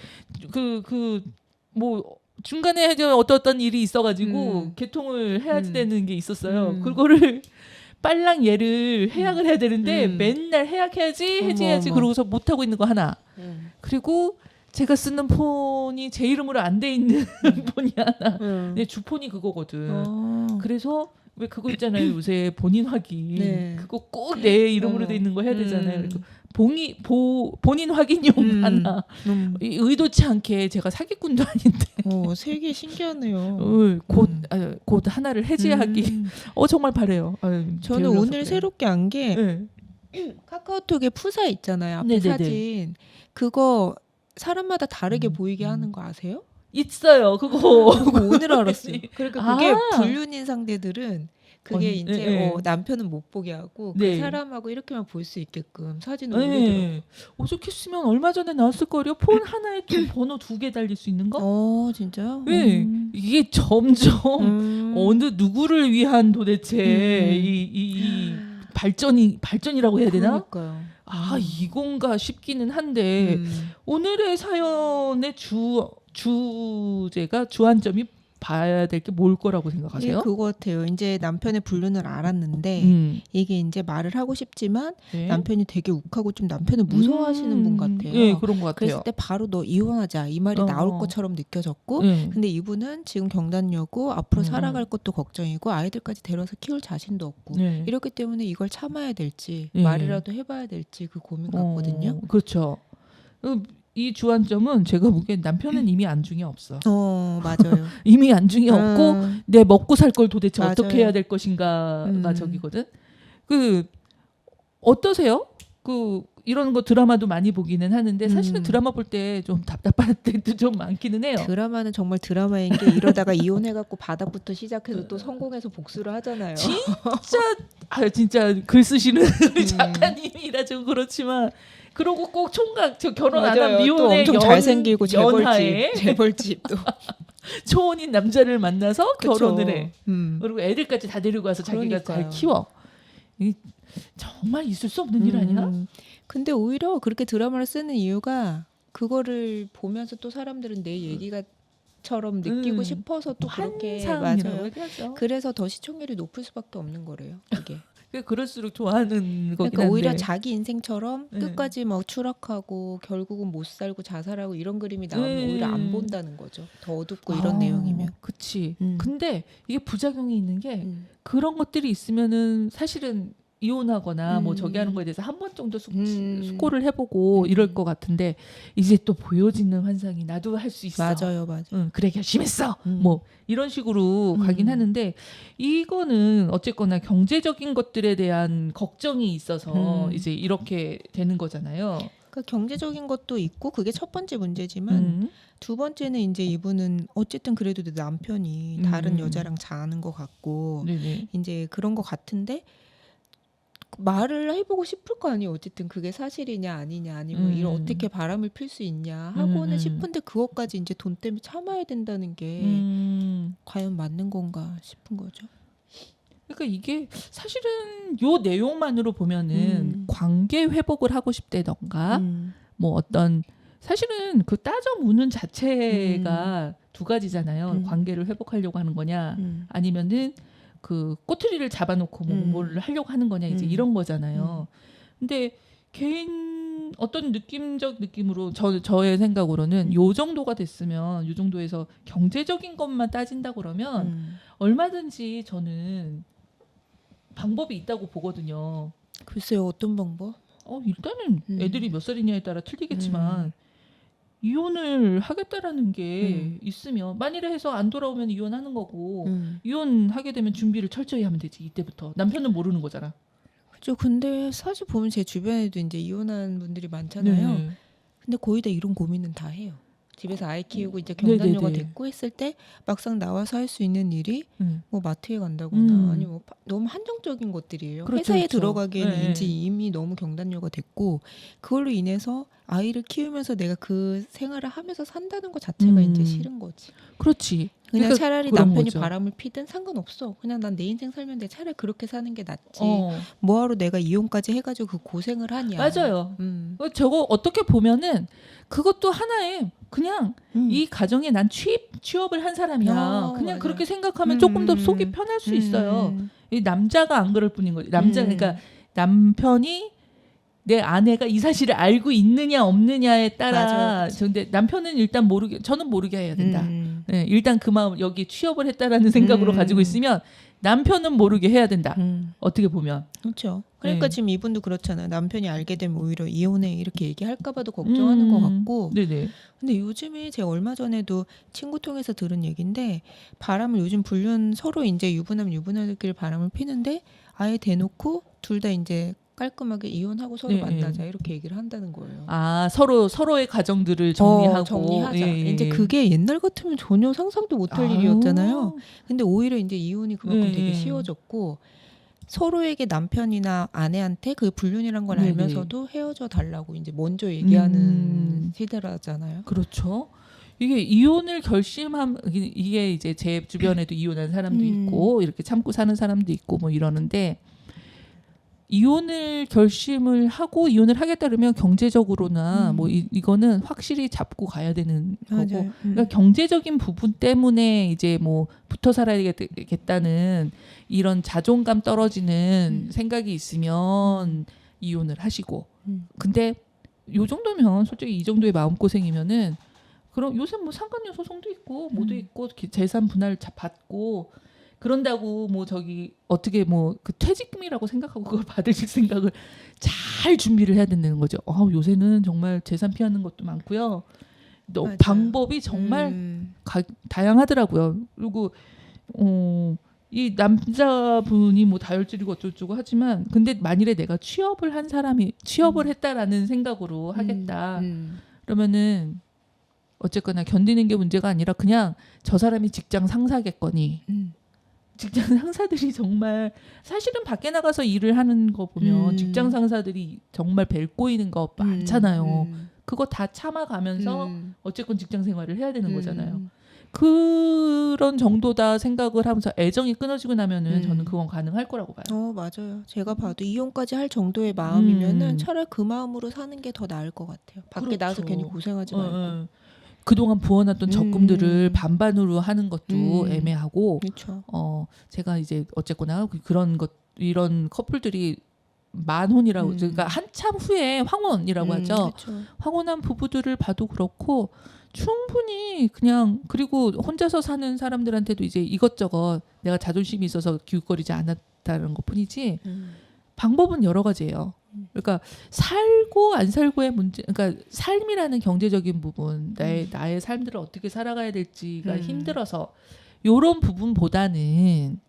Speaker 1: 뭐 중간에 어떤 일이 있어가지고 개통을 해야 되는 게 있었어요. 그거를 빨랑 얘를 해약을 해야 되는데 맨날 해약해야지 해지해야지 그러고서 못 하고 있는 거 하나. 그리고 제가 쓰는 폰이 제 이름으로 안 돼 있는 폰이 하나. 내 주폰이 그거거든. 그래서 왜 그거 있잖아요. 요새 본인 확인.
Speaker 3: 네.
Speaker 1: 그거 꼭 내 이름으로 돼 있는 거 해야 되잖아요. 그리고 본인 확인용 하나. 의도치 않게 제가 사기꾼도 아닌데.
Speaker 3: 3개 신기하네요.
Speaker 1: 곧 하나를 해지하기. 정말 바래요.
Speaker 3: 저는 오늘 새롭게 안 게 카카오톡에 푸사 있잖아요. 앞에
Speaker 1: 네네네.
Speaker 3: 사진. 그거 사람마다 다르게 보이게 하는 거 아세요?
Speaker 1: 있어요. 그거.
Speaker 3: 그거 오늘 알았어요. 그러니까 그게
Speaker 1: 아.
Speaker 3: 불륜인 상대들은 그게 이제 남편은 못 보게 하고
Speaker 1: 네.
Speaker 3: 그 사람하고 이렇게만 볼 수 있게끔 사진을 올리더라고요.
Speaker 1: 어떻게 쓰면 얼마 전에 나왔을 거예요. 폰 하나에 번호 2개 달릴 수 있는 거?
Speaker 3: 진짜요?
Speaker 1: 네. 이게 점점 어느 누구를 위한 도대체 이 발전이라고 해야 되나?
Speaker 3: 그러니까요.
Speaker 1: 이건가 싶기는 한데 오늘의 사연의 주제가 주안점이 봐야 될 게 뭘 거라고 생각하세요?
Speaker 3: 그거 같아요. 이제 남편의 불륜을 알았는데 이게 이제 말을 하고 싶지만
Speaker 1: 네.
Speaker 3: 남편이 되게 욱하고 좀 남편을 무서워하시는 분 같아요.
Speaker 1: 네, 그런 것 같아요.
Speaker 3: 그랬을 때 바로 너 이혼하자 이 말이 나올 것처럼 느껴졌고 근데 이분은 지금 경단녀고 앞으로 살아갈 것도 걱정이고 아이들까지 데려와서 키울 자신도 없고 이렇기 때문에 이걸 참아야 될지 말이라도 해봐야 될지 그 고민 같거든요.
Speaker 1: 그렇죠. 이 주안점은 제가 보기엔 남편은 이미 안중에 없어.
Speaker 3: 맞아요.
Speaker 1: 이미 안중에 없고 내 먹고 살 걸 도대체
Speaker 3: 맞아요.
Speaker 1: 어떻게 해야 될 것인가가 저기거든. 그 어떠세요? 그 이런 거 드라마도 많이 보기는 하는데 사실은 드라마 볼 때 좀 답답할 때도 좀 많기는 해요.
Speaker 3: 드라마는 정말 드라마인 게 이러다가 이혼해갖고 바닥부터 시작해서 또 성공해서 복수를 하잖아요.
Speaker 1: 진짜 글 쓰시는 우리 작가님이라 좀 그렇지만 그러고 꼭 총각 저 결혼 안 한
Speaker 3: 맞아요. 또
Speaker 1: 미혼의
Speaker 3: 엄청 잘생기고
Speaker 1: 연하에
Speaker 3: 재벌집 또
Speaker 1: 초혼인 남자를 만나서
Speaker 3: 그쵸.
Speaker 1: 결혼을 해. 그리고 애들까지 다 데리고 와서 자기가 잘
Speaker 3: 그러니까요.
Speaker 1: 키워. 이 정말 있을 수 없는 일 아니야?
Speaker 3: 근데 오히려 그렇게 드라마를 쓰는 이유가 그거를 보면서 또 사람들은 내 얘기가처럼 느끼고 싶어서 또 그렇게
Speaker 1: 환상이라고
Speaker 3: 맞아요.
Speaker 1: 얘기하죠.
Speaker 3: 그래서 더 시청률이 높을 수밖에 없는 거래요. 이게.
Speaker 1: 그럴수록 좋아하는 거긴
Speaker 3: 그러니까
Speaker 1: 한데.
Speaker 3: 오히려 자기 인생처럼
Speaker 1: 네.
Speaker 3: 끝까지 막 추락하고 결국은 못 살고 자살하고 이런 그림이 나오면 오히려 안 본다는 거죠. 더 어둡고 이런 내용이면.
Speaker 1: 그치.
Speaker 3: 음.
Speaker 1: 근데 이게 부작용이 있는 게
Speaker 3: 음.
Speaker 1: 그런 것들이 있으면은 사실은 이혼하거나 뭐
Speaker 3: 음.
Speaker 1: 저기 하는 거에 대해서 한 번 정도
Speaker 3: 음.
Speaker 1: 숙고를 해보고 이럴 것 같은데 이제 또 보여지는 환상이 나도 할 수 있어.
Speaker 3: 맞아요.
Speaker 1: 응, 그래 결심했어.
Speaker 3: 음.
Speaker 1: 뭐 이런 식으로 가긴 하는데 이거는 어쨌거나 경제적인 것들에 대한 걱정이 있어서 이제 이렇게 되는 거잖아요.
Speaker 3: 그러니까 경제적인 것도 있고 그게 첫 번째 문제지만 두 번째는 이제 이분은 어쨌든 그래도 내 남편이 다른 여자랑 자는 것 같고
Speaker 1: 네네.
Speaker 3: 이제 그런 것 같은데 말을 해보고 싶을 거 아니에요. 어쨌든 그게 사실이냐 아니냐 아니면 이런 어떻게 바람을 필 수 있냐 하고는 싶은데 그것까지 이제 돈 때문에 참아야 된다는 게 과연 맞는 건가 싶은 거죠.
Speaker 1: 그러니까 이게 사실은 요 내용만으로 보면은 관계 회복을 하고 싶다던가 뭐 어떤 사실은 그 따져 묻는 자체가 두 가지잖아요. 관계를 회복하려고 하는 거냐 아니면은 그 꼬투리를 잡아놓고 뭘 하려고 하는 거냐 이제 이런 거잖아요. 근데 개인 어떤 느낌적 느낌으로 저의 생각으로는 요 정도가 됐으면 요 정도에서 경제적인 것만 따진다 그러면 얼마든지 저는 방법이 있다고 보거든요.
Speaker 3: 글쎄요, 어떤 방법?
Speaker 1: 일단은 애들이 몇 살이냐에 따라 틀리겠지만 이혼을 하겠다라는 게 있으면 만일에 해서 안 돌아오면 이혼하는 거고 이혼하게 되면 준비를 철저히 하면 되지. 이때부터 남편은 모르는 거잖아.
Speaker 3: 그렇죠. 근데 사실 보면 제 주변에도 이제 이혼한 분들이 많잖아요.
Speaker 1: 네.
Speaker 3: 근데 거의 다 이런 고민은 다 해요. 집에서 아이 키우고 이제 경단녀가
Speaker 1: 네네네.
Speaker 3: 됐고 했을 때 막상 나와서 할 수 있는 일이
Speaker 1: 음.
Speaker 3: 뭐 마트에 간다거나
Speaker 1: 음.
Speaker 3: 아니 뭐 너무 한정적인 것들이에요.
Speaker 1: 그렇죠,
Speaker 3: 회사에
Speaker 1: 그렇죠.
Speaker 3: 들어가기에는
Speaker 1: 네.
Speaker 3: 이제 이미 너무 경단녀가 됐고 그걸로 인해서 아이를 키우면서 내가 그 생활을 하면서 산다는 것 자체가 이제 싫은 거지.
Speaker 1: 그렇지.
Speaker 3: 그냥
Speaker 1: 그러니까
Speaker 3: 차라리
Speaker 1: 그런
Speaker 3: 남편이
Speaker 1: 거죠.
Speaker 3: 바람을 피든 상관없어. 그냥 난 내 인생 살면 돼. 차라리 그렇게 사는 게 낫지.
Speaker 1: 어,
Speaker 3: 뭐하러 내가 이혼까지 해가지고 그 고생을 하냐.
Speaker 1: 맞아요.
Speaker 3: 음.
Speaker 1: 저거 어떻게 보면은 그것도 하나의 그냥 이 가정에 난 취업을 한 사람이야. 그냥
Speaker 3: 맞아요.
Speaker 1: 그렇게 생각하면 조금 더 속이 편할 수 있어요. 이 남자가 안 그럴 뿐인 거지. 그러니까 남편이 내 아내가 이 사실을 알고 있느냐 없느냐에 따라.
Speaker 3: 맞아요.
Speaker 1: 근데 남편은 일단 저는 모르게 해야 된다. 네, 일단 그 마음 여기 취업을 했다라는 생각으로 가지고 있으면 남편은 모르게 해야 된다. 어떻게 보면.
Speaker 3: 그렇죠. 그러니까
Speaker 1: 네.
Speaker 3: 지금 이분도 그렇잖아요. 남편이 알게 되면 오히려 이혼해 이렇게 얘기할까봐도 걱정하는 것 같고.
Speaker 1: 네네.
Speaker 3: 근데 요즘에 제가 얼마 전에도 친구 통해서 들은 얘기인데 바람을 요즘 서로 이제 유부남들끼리 바람을 피는데 아예 대놓고 둘 다 이제 깔끔하게 이혼하고 서로
Speaker 1: 네,
Speaker 3: 만나자 이렇게 얘기를 한다는 거예요.
Speaker 1: 아 서로의 가정들을 정리하고
Speaker 3: 정리하자.
Speaker 1: 예, 예,
Speaker 3: 이제
Speaker 1: 예.
Speaker 3: 그게 옛날 같으면 전혀 상상도 못할 일이었잖아요. 근데 오히려 이제 이혼이 그만큼 되게 쉬워졌고 서로에게 남편이나 아내한테 그 불륜이란 걸
Speaker 1: 네네.
Speaker 3: 알면서도 헤어져 달라고 이제 먼저 얘기하는 시대라잖아요.
Speaker 1: 그렇죠. 이게 이혼을 이게 이제 제 주변에도 이혼한 사람도 있고 이렇게 참고 사는 사람도 있고 뭐 이러는데 이혼을 결심을 하고 이혼을 하겠다 그러면 경제적으로나 뭐 이거는 확실히 잡고 가야 되는 거고
Speaker 3: 맞아요.
Speaker 1: 그러니까 경제적인 부분 때문에 이제 뭐 붙어 살아야겠다는 이런 자존감 떨어지는 생각이 있으면 이혼을 하시고 근데 요 정도면 솔직히 이 정도의 마음고생이면은 그럼 요새 뭐 상간녀 소송도 있고 뭐도 있고 재산 분할 받고 그런다고 뭐 저기 어떻게 뭐 그 퇴직금이라고 생각하고 그걸 받으실 생각을 잘 준비를 해야 된다는 거죠. 요새는 정말 재산 피하는 것도 많고요.
Speaker 3: 맞아요.
Speaker 1: 방법이 정말 다양하더라고요. 그리고 이 남자분이 뭐 다혈질이고 어쩌고 하지만 근데 만일에 내가 취업을 한 사람이 취업을 했다라는 생각으로 하겠다. 그러면은 어쨌거나 견디는 게 문제가 아니라 그냥 저 사람이 직장 상사겠거니 직장 상사들이 정말 사실은 밖에 나가서 일을 하는 거 보면 직장 상사들이 정말 벨 꼬이는 거 많잖아요. 그거 다 참아가면서 어쨌건 직장 생활을 해야 되는 거잖아요. 그런 정도다 생각을 하면서 애정이 끊어지고 나면은 저는 그건 가능할 거라고 봐요.
Speaker 3: 맞아요. 제가 봐도 이혼까지 할 정도의 마음이면은 차라리 그 마음으로 사는 게 더 나을 것 같아요. 밖에
Speaker 1: 그렇죠.
Speaker 3: 나가서 괜히 고생하지 말고.
Speaker 1: 그동안 부어놨던 적금들을 반반으로 하는 것도 애매하고
Speaker 3: 그렇죠.
Speaker 1: 제가 이제 어쨌거나 그런 것 이런 커플들이 만혼이라고 그러니까 한참 후에 황혼이라고 하죠.
Speaker 3: 그렇죠.
Speaker 1: 황혼한 부부들을 봐도 그렇고 충분히 그냥 그리고 혼자서 사는 사람들한테도 이제 이것저것 내가 자존심이 있어서 기웃거리지 않았다는 것뿐이지 방법은 여러 가지예요. 그러니까 살고 안 살고의 문제, 그러니까 삶이라는 경제적인 부분, 나의 삶들을 어떻게 살아가야 될지가 힘들어서 이런 부분보다는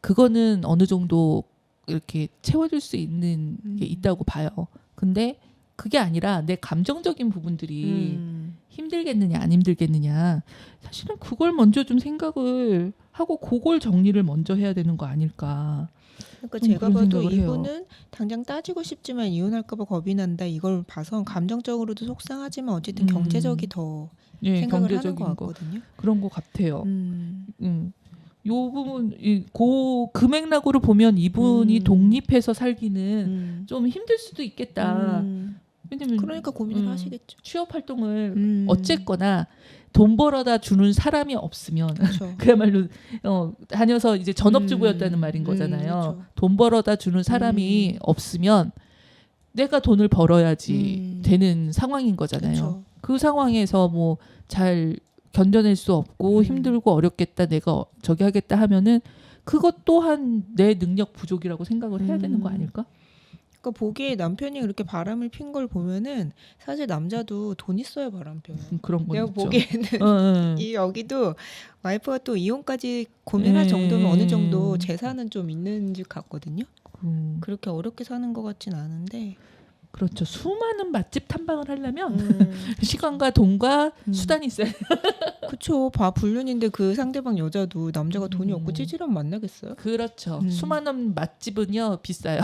Speaker 1: 그거는 어느 정도 이렇게 채워줄 수 있는 게 있다고 봐요. 근데 그게 아니라 내 감정적인 부분들이 힘들겠느냐 안 힘들겠느냐 사실은 그걸 먼저 좀 생각을 하고 그걸 정리를 먼저 해야 되는 거 아닐까.
Speaker 3: 그러니까
Speaker 1: 좀
Speaker 3: 제가
Speaker 1: 그런
Speaker 3: 봐도
Speaker 1: 생각을 해요.
Speaker 3: 이분은 당장 따지고 싶지만 이혼할까봐 겁이 난다 이걸 봐서 감정적으로도 속상하지만 어쨌든 경제적이 더
Speaker 1: 예,
Speaker 3: 생각을
Speaker 1: 경제적인
Speaker 3: 하는 것
Speaker 1: 거
Speaker 3: 같거든요.
Speaker 1: 그런 것 같아요. 요 부분 고 금액락으로 보면 이분이 독립해서 살기는 좀 힘들 수도 있겠다. 왜냐면
Speaker 3: 그러니까 고민을 하시겠죠.
Speaker 1: 취업 활동을 어쨌거나 돈 벌어다 주는 사람이 없으면
Speaker 3: 그렇죠.
Speaker 1: 그야말로 다녀서 이제 전업주부였다는 말인 거잖아요.
Speaker 3: 그렇죠.
Speaker 1: 돈 벌어다 주는 사람이 없으면 내가 돈을 벌어야지 되는 상황인 거잖아요.
Speaker 3: 그렇죠.
Speaker 1: 그 상황에서 뭐 잘 견뎌낼 수 없고 힘들고 어렵겠다 내가 저기 하겠다 하면은 그것 또한 내 능력 부족이라고 생각을 해야 되는 거 아닐까?
Speaker 3: 그러니까 보기에 남편이 그렇게 바람을 핀 걸 보면은 사실 남자도 돈 있어야 바람 펴요.
Speaker 1: 그런 건
Speaker 3: 내가
Speaker 1: 있죠.
Speaker 3: 보기에는 이 여기도 와이프가 또 이혼까지 고민할 정도면 어느 정도 재산은 좀 있는 집 같거든요. 그렇게 어렵게 사는 것 같진 않은데.
Speaker 1: 그렇죠. 수많은 맛집 탐방을 하려면 시간과 돈과 수단이 있어야 돼요.
Speaker 3: 그렇죠. 불륜인데 그 상대방 여자도 남자가 돈이 없고 찌질하면 만나겠어요?
Speaker 1: 그렇죠. 수많은 맛집은요 비싸요.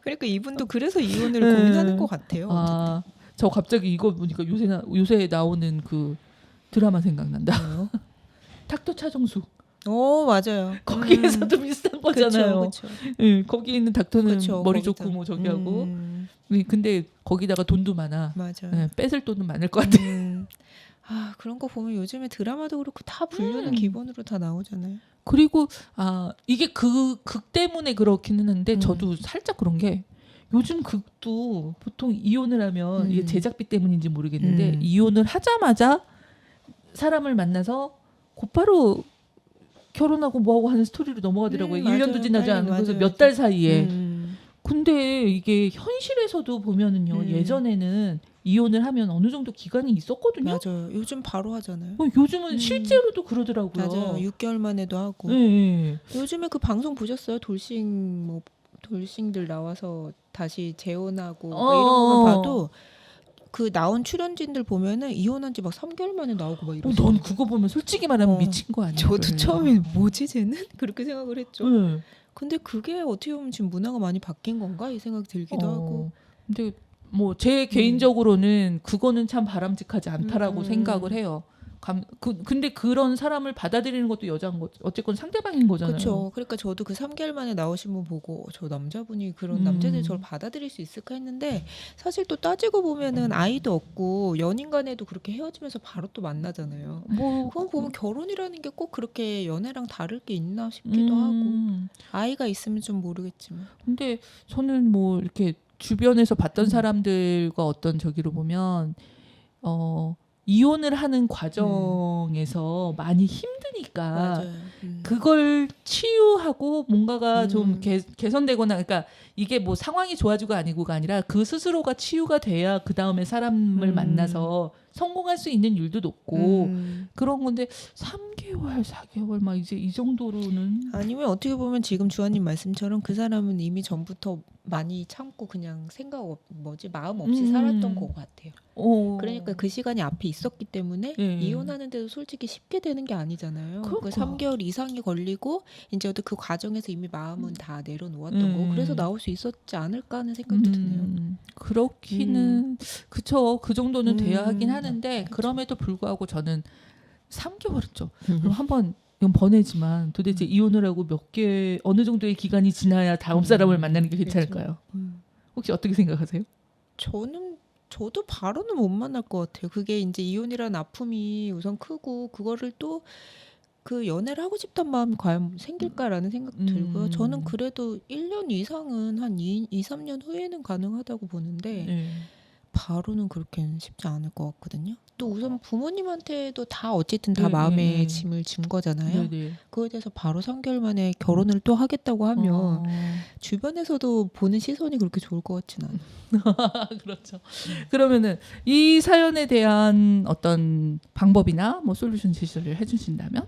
Speaker 3: 그러니까 이분도 그래서 이혼을 고민하는 것 같아요.
Speaker 1: 저 갑자기 이거 보니까 요새 나오는 그 드라마 생각난다. 닥터 차정수.
Speaker 3: 맞아요.
Speaker 1: 거기에서도 비슷한 거잖아요.
Speaker 3: 그쵸.
Speaker 1: 예, 거기 있는 닥터는
Speaker 3: 그쵸,
Speaker 1: 머리
Speaker 3: 거기다.
Speaker 1: 좋고 뭐 저기 하고. 근데 거기다가 돈도 많아.
Speaker 3: 맞아요.
Speaker 1: 예, 뺏을 돈은 많을 것 같아.
Speaker 3: 그런 거 보면 요즘에 드라마도 그렇고 다 불륜은 기본으로 다 나오잖아요.
Speaker 1: 그리고 이게 극 때문에 그렇기는 한데 저도 살짝 그런 게 요즘 극도 보통 이혼을 하면 이게 제작비 때문인지 모르겠는데 이혼을 하자마자 사람을 만나서 곧바로 결혼하고 뭐하고 하는 스토리로 넘어가더라고요. 1년도 지나지 않은 그래서 몇 달 사이에. 근데 이게 현실에서도 보면은요. 예전에는 이혼을 하면 어느 정도 기간이 있었거든요.
Speaker 3: 맞아요. 요즘 바로 하잖아요.
Speaker 1: 요즘은 실제로도 그러더라고요.
Speaker 3: 맞아요. 6개월 만에도 하고.
Speaker 1: 네.
Speaker 3: 요즘에 그 방송 보셨어요? 돌싱들 나와서 다시 재혼하고 막 이런 거만 봐도 그 나온 출연진들 보면은 이혼한 지 막 3개월 만에 나오고 막 이러고.
Speaker 1: 넌 그거 보면 솔직히 말하면 미친 거 아니야?
Speaker 3: 저도 처음에 뭐지 쟤는? 그렇게 생각을 했죠.
Speaker 1: 네.
Speaker 3: 근데 그게 어떻게 보면 지금 문화가 많이 바뀐 건가 이 생각이 들기도 하고.
Speaker 1: 근데 뭐 제 개인적으로는 그거는 참 바람직하지 않다라고 생각을 해요. 근데 그런 사람을 받아들이는 것도 여자인 거 어쨌건 상대방인 거잖아요.
Speaker 3: 그렇죠. 그러니까 저도 그 3개월 만에 나오신 분 보고 저 남자분이 그런 남자들이 저를 받아들일 수 있을까 했는데 사실 또 따지고 보면은 아이도 없고 연인 간에도 그렇게 헤어지면서 바로 또 만나잖아요.
Speaker 1: 뭐
Speaker 3: 그건 보면 결혼이라는 게 꼭 그렇게 연애랑 다를 게 있나 싶기도 하고 아이가 있으면 좀 모르겠지만.
Speaker 1: 근데 저는 뭐 이렇게 주변에서 봤던 사람들과 어떤 저기로 보면 이혼을 하는 과정에서 많이 힘드니까
Speaker 3: 맞아요.
Speaker 1: 그걸 치유하고 뭔가가 좀
Speaker 3: 음.
Speaker 1: 개선되거나 그러니까 이게 뭐 상황이 좋아지고 아니고가 아니라 그 스스로가 치유가 돼야 그 다음에 사람을 만나서 성공할 수 있는 일도 높고 그런 건데 3개월, 4개월 막 이제 이 정도로는
Speaker 3: 아니면 어떻게 보면 지금 주아님 말씀처럼 그 사람은 이미 전부터 많이 참고 그냥 마음 없이 살았던 것 같아요. 그러니까 그 시간이 앞에 있었기 때문에
Speaker 1: 예.
Speaker 3: 이혼하는데도 솔직히 쉽게 되는 게 아니잖아요. 그
Speaker 1: 그러니까.
Speaker 3: 3개월 이상이 걸리고 이제 그 과정에서 이미 마음은 다 내려놓았던 거고 그래서 나올 수 있었지 않을까 하는 생각도 드네요.
Speaker 1: 그렇기는 그쵸. 그 정도는 돼야 하긴
Speaker 3: 음.
Speaker 1: 하는데
Speaker 3: 그쵸.
Speaker 1: 그럼에도 불구하고 저는 3개월은 그럼 한번 이건 번외지만 도대체 이혼을 하고 어느 정도의 기간이 지나야 다음 사람을 만나는 게 괜찮을까요? 혹시 어떻게 생각하세요?
Speaker 3: 저도 바로는 못 만날 것 같아요. 그게 이제 이혼이라는 아픔이 우선 크고 그거를 또 그 연애를 하고 싶단 마음이 과연 생길까라는 생각도 들고요. 저는 그래도 1년 이상은 한 2, 3년 후에는 가능하다고 보는데
Speaker 1: 네.
Speaker 3: 바로는 그렇게는 쉽지 않을 것 같거든요. 또 우선 부모님한테도 다 어쨌든 다
Speaker 1: 네,
Speaker 3: 마음의
Speaker 1: 네.
Speaker 3: 짐을 진 거잖아요.
Speaker 1: 네네.
Speaker 3: 그거에 대해서 바로 3개월 만에 결혼을 또 하겠다고 하면
Speaker 1: 어.
Speaker 3: 주변에서도 보는 시선이 그렇게 좋을 것 같진 않아요.
Speaker 1: 그렇죠. 그러면은 이 사연에 대한 어떤 방법이나 뭐 솔루션 제시를 해주신다면?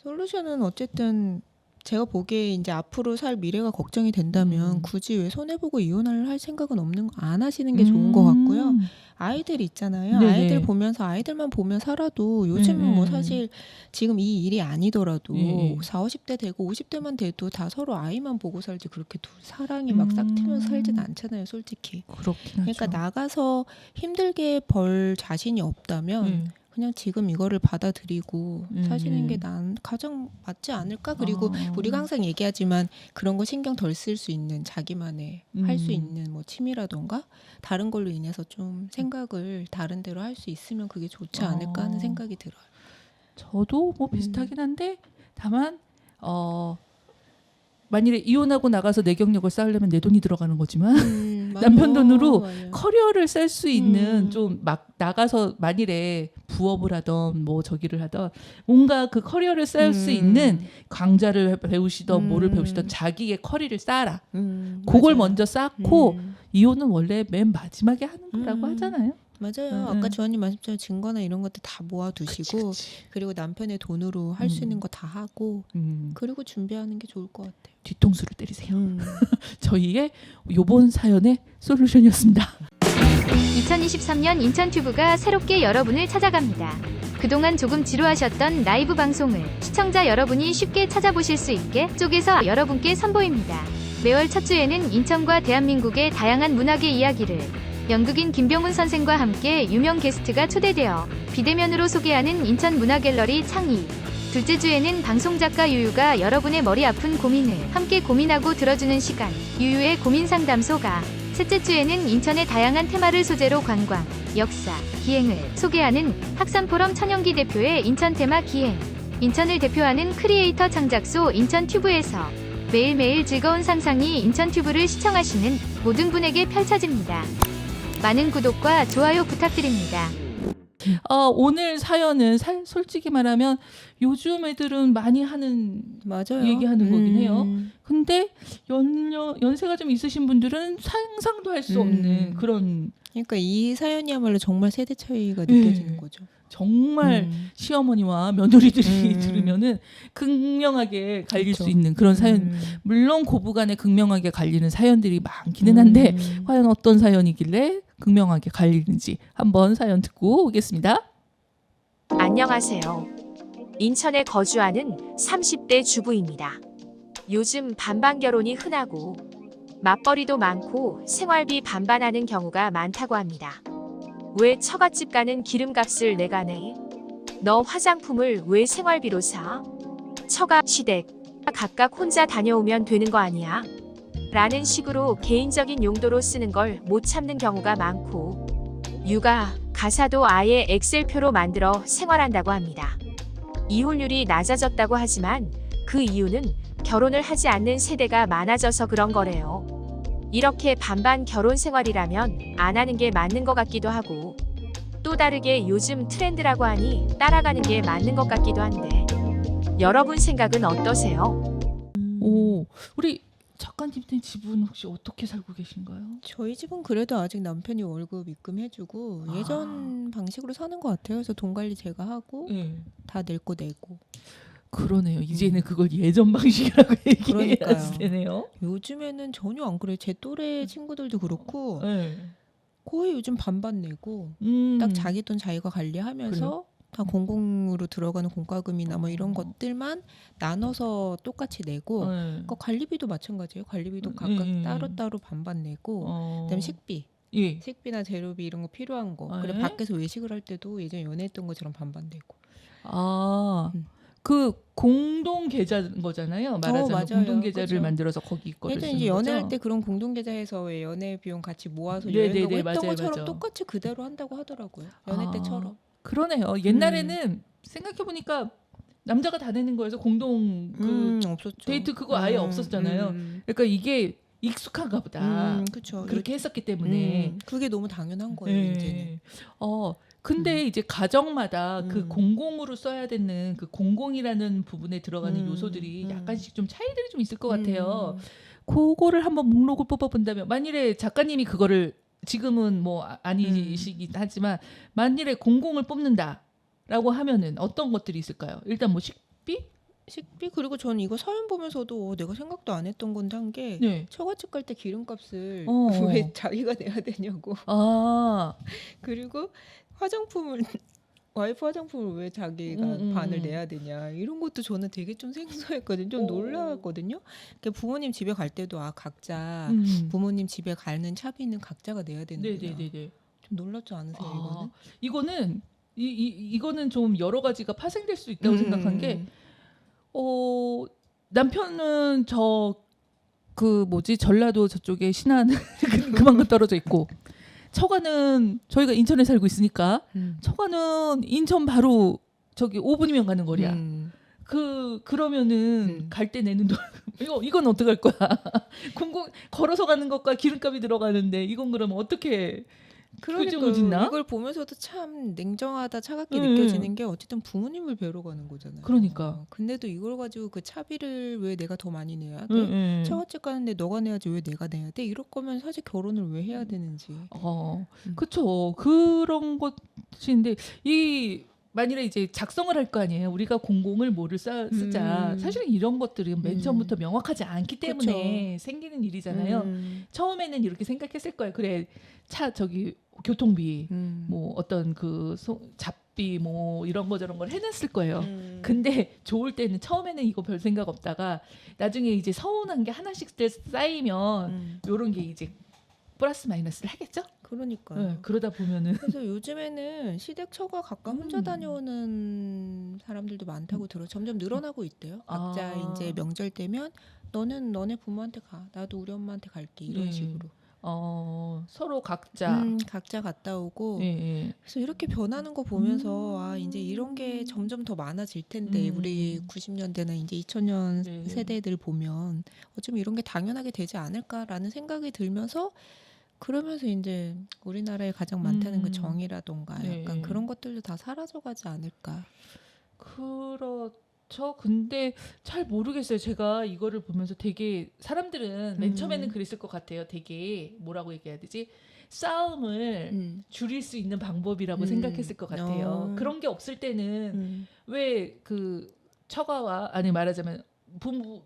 Speaker 3: 솔루션은 어쨌든 제가 보기에 이제 앞으로 살 미래가 걱정이 된다면 굳이 왜 손해보고 이혼을 할 생각은 안 하시는 게 좋은 것 같고요. 아이들 있잖아요.
Speaker 1: 네네.
Speaker 3: 아이들 보면서 아이들만 보면 살아도 요즘은 뭐 사실 지금 이 일이 아니더라도
Speaker 1: 네.
Speaker 3: 4, 50대 되고 50대만 돼도 다 서로 아이만 보고 살지 그렇게 사랑이 막 싹 트면서 살진 않잖아요, 솔직히.
Speaker 1: 그렇긴 하죠.
Speaker 3: 그러니까 나가서 힘들게 벌 자신이 없다면 그냥 지금 이거를 받아들이고 사시는 게 가장 맞지 않을까? 그리고 우리가 항상 얘기하지만 그런 거 신경 덜 쓸 수 있는 자기만의 할 수 있는 뭐 취미라던가 다른 걸로 인해서 좀 생각을 다른 데로 할 수 있으면 그게 좋지 않을까 하는 생각이 들어요.
Speaker 1: 저도 뭐 비슷하긴 한데 다만 만일에 이혼하고 나가서 내 경력을 쌓으려면 내 돈이 들어가는 거지만 남편 돈으로
Speaker 3: 맞아요.
Speaker 1: 커리어를 쌀 수 있는 좀 막 나가서 만일에 부업을 하던 뭐 저기를 하던 뭔가 그 커리어를 쌓을 수 있는 강좌를 배우시던 뭐를 배우시던 자기의 커리를 쌓아라. 그걸
Speaker 3: 맞아요.
Speaker 1: 먼저 쌓고 이혼은 원래 맨 마지막에 하는 거라고 하잖아요.
Speaker 3: 맞아요. 아까 주원님 말씀처럼 증거나 이런 것들 다 모아두시고
Speaker 1: 그치.
Speaker 3: 그리고 남편의 돈으로 할 수 있는 거 다 하고 그리고 준비하는 게 좋을 것 같아요.
Speaker 1: 뒤통수를 때리세요. 저희의 요번 사연의 솔루션이었습니다.
Speaker 2: 2023년 인천튜브가 새롭게 여러분을 찾아갑니다. 그동안 조금 지루하셨던 라이브 방송을 시청자 여러분이 쉽게 찾아보실 수 있게 쪼개서 여러분께 선보입니다. 매월 첫 주에는 인천과 대한민국의 다양한 문학의 이야기를 연극인 김병훈 선생과 함께 유명 게스트가 초대되어 비대면으로 소개하는 인천 문화갤러리 창의. 둘째 주에는 방송작가 유유가 여러분의 머리 아픈 고민을 함께 고민하고 들어주는 시간, 유유의 고민상담소가. 셋째 주에는 인천의 다양한 테마를 소재로 관광, 역사, 기행을 소개하는 학산포럼 천연기 대표의 인천 테마 기행. 인천을 대표하는 크리에이터 창작소 인천튜브에서 매일매일 즐거운 상상이 인천튜브를 시청하시는 모든 분에게 펼쳐집니다. 많은 구독과 좋아요 부탁드립니다.
Speaker 1: 오늘 사연은 솔직히 말하면 요즘 애들은 많이 하는
Speaker 3: 맞아요.
Speaker 1: 얘기하는 거긴 해요. 근데 연세가 좀 있으신 분들은 상상도 할 수 없는 그런
Speaker 3: 그러니까 이 사연이야말로 정말 세대 차이가 느껴지는 거죠.
Speaker 1: 정말 시어머니와 며느리들이 들으면은 극명하게 갈릴
Speaker 3: 그쵸.
Speaker 1: 수 있는 그런 사연. 물론 고부간에 극명하게 갈리는 사연들이 많기는 한데 과연 어떤 사연이길래 극명하게 갈리는지 한번 사연 듣고 오겠습니다.
Speaker 6: 안녕하세요. 인천에 거주하는 30대 주부입니다. 요즘 반반 결혼이 흔하고 맞벌이도 많고 생활비 반반하는 경우가 많다고 합니다. 왜 처갓집 가는 기름값을 내가 내? 너 화장품을 왜 생활비로 사? 처가, 시댁, 각각 혼자 다녀오면 되는 거 아니야? 라는 식으로 개인적인 용도로 쓰는 걸 못 참는 경우가 많고 육아, 가사도 아예 엑셀표로 만들어 생활한다고 합니다. 이혼율이 낮아졌다고 하지만 그 이유는 결혼을 하지 않는 세대가 많아져서 그런 거래요. 이렇게 반반 결혼 생활이라면 안 하는 게 맞는 것 같기도 하고 또 또 다르게 요즘 트렌드라고 하니 따라가는 게 맞는 것 같기도 한데 여러분 생각은 어떠세요?
Speaker 1: 오, 우리 작가님들 집은 혹시 어떻게 살고 계신가요?
Speaker 3: 저희 집은 그래도 아직 남편이 월급 입금해주고
Speaker 1: 아.
Speaker 3: 예전 방식으로 사는 것 같아요. 그래서 돈 관리 제가 하고
Speaker 1: 네.
Speaker 3: 다 낼 거 내고.
Speaker 1: 그러네요. 이제는 그걸 예전 방식이라고 얘기해야
Speaker 3: 그러니까요.
Speaker 1: 되네요.
Speaker 3: 요즘에는 전혀 안 그래요. 제 또래 친구들도 그렇고
Speaker 1: 네.
Speaker 3: 거의 요즘 반반 내고 딱 자기 돈 자기가 관리하면서
Speaker 1: 그래요?
Speaker 3: 다 공공으로 들어가는 공과금이나 뭐 이런
Speaker 1: 어.
Speaker 3: 것들만 나눠서 똑같이 내고
Speaker 1: 네.
Speaker 3: 그러니까 관리비도 마찬가지예요. 관리비도
Speaker 1: 음,
Speaker 3: 각각
Speaker 1: 음.
Speaker 3: 따로따로 반반 내고 그다음에 식비,
Speaker 1: 예.
Speaker 3: 식비나 재료비 이런 거 필요한 거. 그리고
Speaker 1: 네.
Speaker 3: 밖에서 외식을 할 때도 예전에 연애했던 것처럼 반반 내고.
Speaker 1: 아,
Speaker 3: 음.
Speaker 1: 그 공동 계좌인 거잖아요. 말하자면
Speaker 3: 맞아요.
Speaker 1: 공동 계좌를
Speaker 3: 그쵸.
Speaker 1: 만들어서 거기 거를
Speaker 3: 예전에
Speaker 1: 쓰는
Speaker 3: 이제 연애할
Speaker 1: 거죠?
Speaker 3: 때 그런 공동 계좌에서 왜 연애 비용 같이 모아서
Speaker 1: 네네네,
Speaker 3: 여행 가고 했던
Speaker 1: 맞아요,
Speaker 3: 것처럼
Speaker 1: 맞아요.
Speaker 3: 똑같이 그대로 한다고 하더라고요. 연애
Speaker 1: 아,
Speaker 3: 때처럼.
Speaker 1: 그러네요. 옛날에는 생각해 보니까 남자가 다 내는 거여서 공동 그
Speaker 3: 없었죠.
Speaker 1: 데이트 그거 아예 없었잖아요. 그러니까 이게 익숙한가 보다.
Speaker 3: 그렇죠.
Speaker 1: 그렇게 했었기 때문에.
Speaker 3: 그게 너무 당연한 거예요. 이제는.
Speaker 1: 네. 근데 이제 가정마다 그
Speaker 3: 음.
Speaker 1: 공공으로 써야 되는 그 공공이라는 부분에 들어가는 요소들이 약간씩 좀 차이들이 좀 있을 것 같아요. 그거를 한번 목록을 뽑아본다면 만일에 작가님이 그거를 지금은 뭐 아니시긴 하지만 만일에 공공을 뽑는다라고 하면은 어떤 것들이 있을까요? 일단 뭐 식비?
Speaker 3: 식비 그리고 저는 이거 사연 보면서도 내가 생각도 안 했던 건데 한 게
Speaker 1: 네.
Speaker 3: 처갓집 갈 때 기름값을
Speaker 1: 어.
Speaker 3: 왜 자기가 내야 되냐고.
Speaker 1: 아,
Speaker 3: 그리고 화장품을 와이프 화장품을 왜 자기가 반을 내야 되냐 이런 것도 저는 되게 좀 생소했거든요. 좀 놀라웠거든요. 그러니까 부모님 집에 갈 때도 각자 부모님 집에 가는 차비는 각자가 내야 되는구나.
Speaker 1: 네네네네.
Speaker 3: 좀 놀랍지 않으세요 이거는?
Speaker 1: 이거는 이거는 좀 여러 가지가 파생될 수 있다고 생각한 게 남편은 그 뭐지 전라도 저쪽에 신안 그만큼 떨어져 있고 처가는 저희가 인천에 살고 있으니까 처가는 인천 바로 저기 5분이면 가는 거리야. 그러면은 갈 때 내는 돈 이건 어떻게 할 거야? 공공 걸어서 가는 것과 기름값이 들어가는데 이건 그러면 어떻게 규정을 짓나?
Speaker 3: 이걸 보면서도 참 냉정하다 차갑게 느껴지는 게 어쨌든 부모님을 뵈러 가는 거잖아요.
Speaker 1: 그러니까.
Speaker 3: 근데도 이걸 가지고 그 차비를 왜 내가 더 많이 내야 돼? 처갓집 가는데 너가 내야지 왜 내가 내야 돼? 이럴 거면 사실 결혼을 왜 해야 되는지.
Speaker 1: 그쵸. 그런 것인데 만일에 이제 작성을 할 거 아니에요. 우리가 공공을 뭐를 쓰자. 사실은 이런 것들은 맨 처음부터 명확하지 않기 때문에 생기는 일이잖아요. 처음에는 이렇게 생각했을 거예요. 그래 저기 교통비 뭐 어떤 그 잡비 뭐 이런 거 저런 걸 해냈을 거예요. 근데 좋을 때는 처음에는 이거 별 생각 없다가 나중에 이제 서운한 게 하나씩 쌓이면 요런 게 이제 플러스 마이너스를 하겠죠?
Speaker 3: 그러니까요.
Speaker 1: 네, 그러다 보면은
Speaker 3: 그래서 요즘에는 시댁 처가 각각 혼자 다녀오는 사람들도 많다고 들어. 점점 늘어나고 있대요. 각자 이제 명절 때면 너는 너네 부모한테 가, 나도 우리 엄마한테 갈게 이런 식으로.
Speaker 1: 서로 각자
Speaker 3: 각자 갔다 오고.
Speaker 1: 예.
Speaker 3: 그래서 이렇게 변하는 거 보면서 이제 이런 게 점점 더 많아질 텐데 우리 90년대나 이제 2000년 세대들 보면 어쩌면 이런 게 당연하게 되지 않을까라는 생각이 들면서. 그러면서 이제 우리나라에 가장 많다는 그 정의라던가 약간 그런 것들도 다 사라져가지 않을까.
Speaker 1: 그렇죠. 근데 잘 모르겠어요. 제가 이거를 보면서 되게 사람들은 맨 처음에는 그랬을 것 같아요. 되게 뭐라고 얘기해야 되지? 싸움을 줄일 수 있는 방법이라고 생각했을 것 같아요. 그런 게 없을 때는 왜 그 처가와 아니 말하자면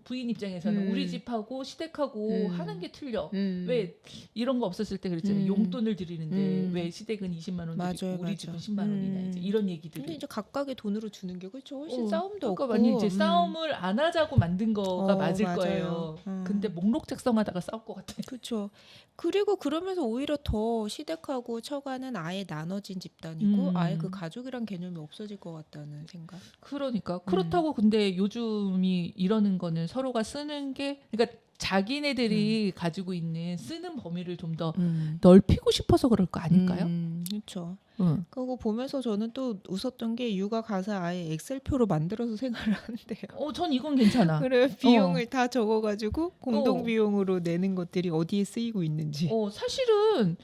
Speaker 1: 부인 입장에서는 우리 집하고 시댁하고 하는 게 틀려. 왜 이런 거 없었을 때 그랬잖아요. 용돈을 드리는데 왜 시댁은 20만 원 드리고 우리 집은 10만 원이나 이제 이런 얘기들이.
Speaker 3: 근데 이제 각각의 돈으로 주는 게 그렇죠. 훨씬 싸움도 없고.
Speaker 1: 그러니까 이제 싸움을 안 하자고 만든 거가 맞을
Speaker 3: 맞아요.
Speaker 1: 거예요. 근데 목록 작성하다가 싸울 것 같아요.
Speaker 3: 그렇죠. 그리고 그러면서 오히려 더 시댁하고 처가는 아예 나눠진 집단이고 아예 그 가족이란 개념이 없어질 것 같다는 생각.
Speaker 1: 그러니까 그렇다고 근데 요즘이 이러는 거는 서로가 쓰는 게 그러니까 자기네들이 가지고 있는 쓰는 범위를 좀 더 넓히고 싶어서 그럴 거 아닐까요?
Speaker 3: 그렇죠. 그거 보면서 저는 또 웃었던 게 육아 가사 아예 엑셀표로 만들어서 생활을 하는데요.
Speaker 1: 전 이건 괜찮아.
Speaker 3: 그래 비용을 다 적어가지고 공동 비용으로 내는 것들이 어디에 쓰이고 있는지.
Speaker 1: 사실은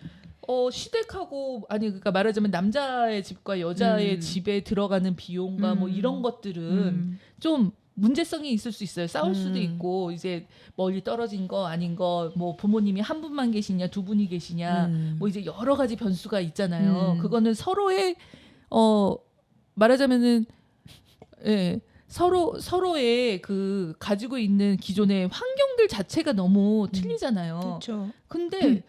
Speaker 1: 시댁하고 아니 그러니까 말하자면 남자의 집과 여자의
Speaker 3: 음.
Speaker 1: 집에 들어가는 비용과 뭐 이런 것들은 좀 문제성이 있을 수 있어요. 싸울 수도 있고 이제 멀리 떨어진 거 아닌 거 뭐 부모님이 한 분만 계시냐 두 분이 계시냐 뭐 이제 여러 가지 변수가 있잖아요. 그거는 서로의 말하자면은 서로의 그 가지고 있는 기존의 환경들 자체가 너무 틀리잖아요.
Speaker 3: 그렇죠.
Speaker 1: 근데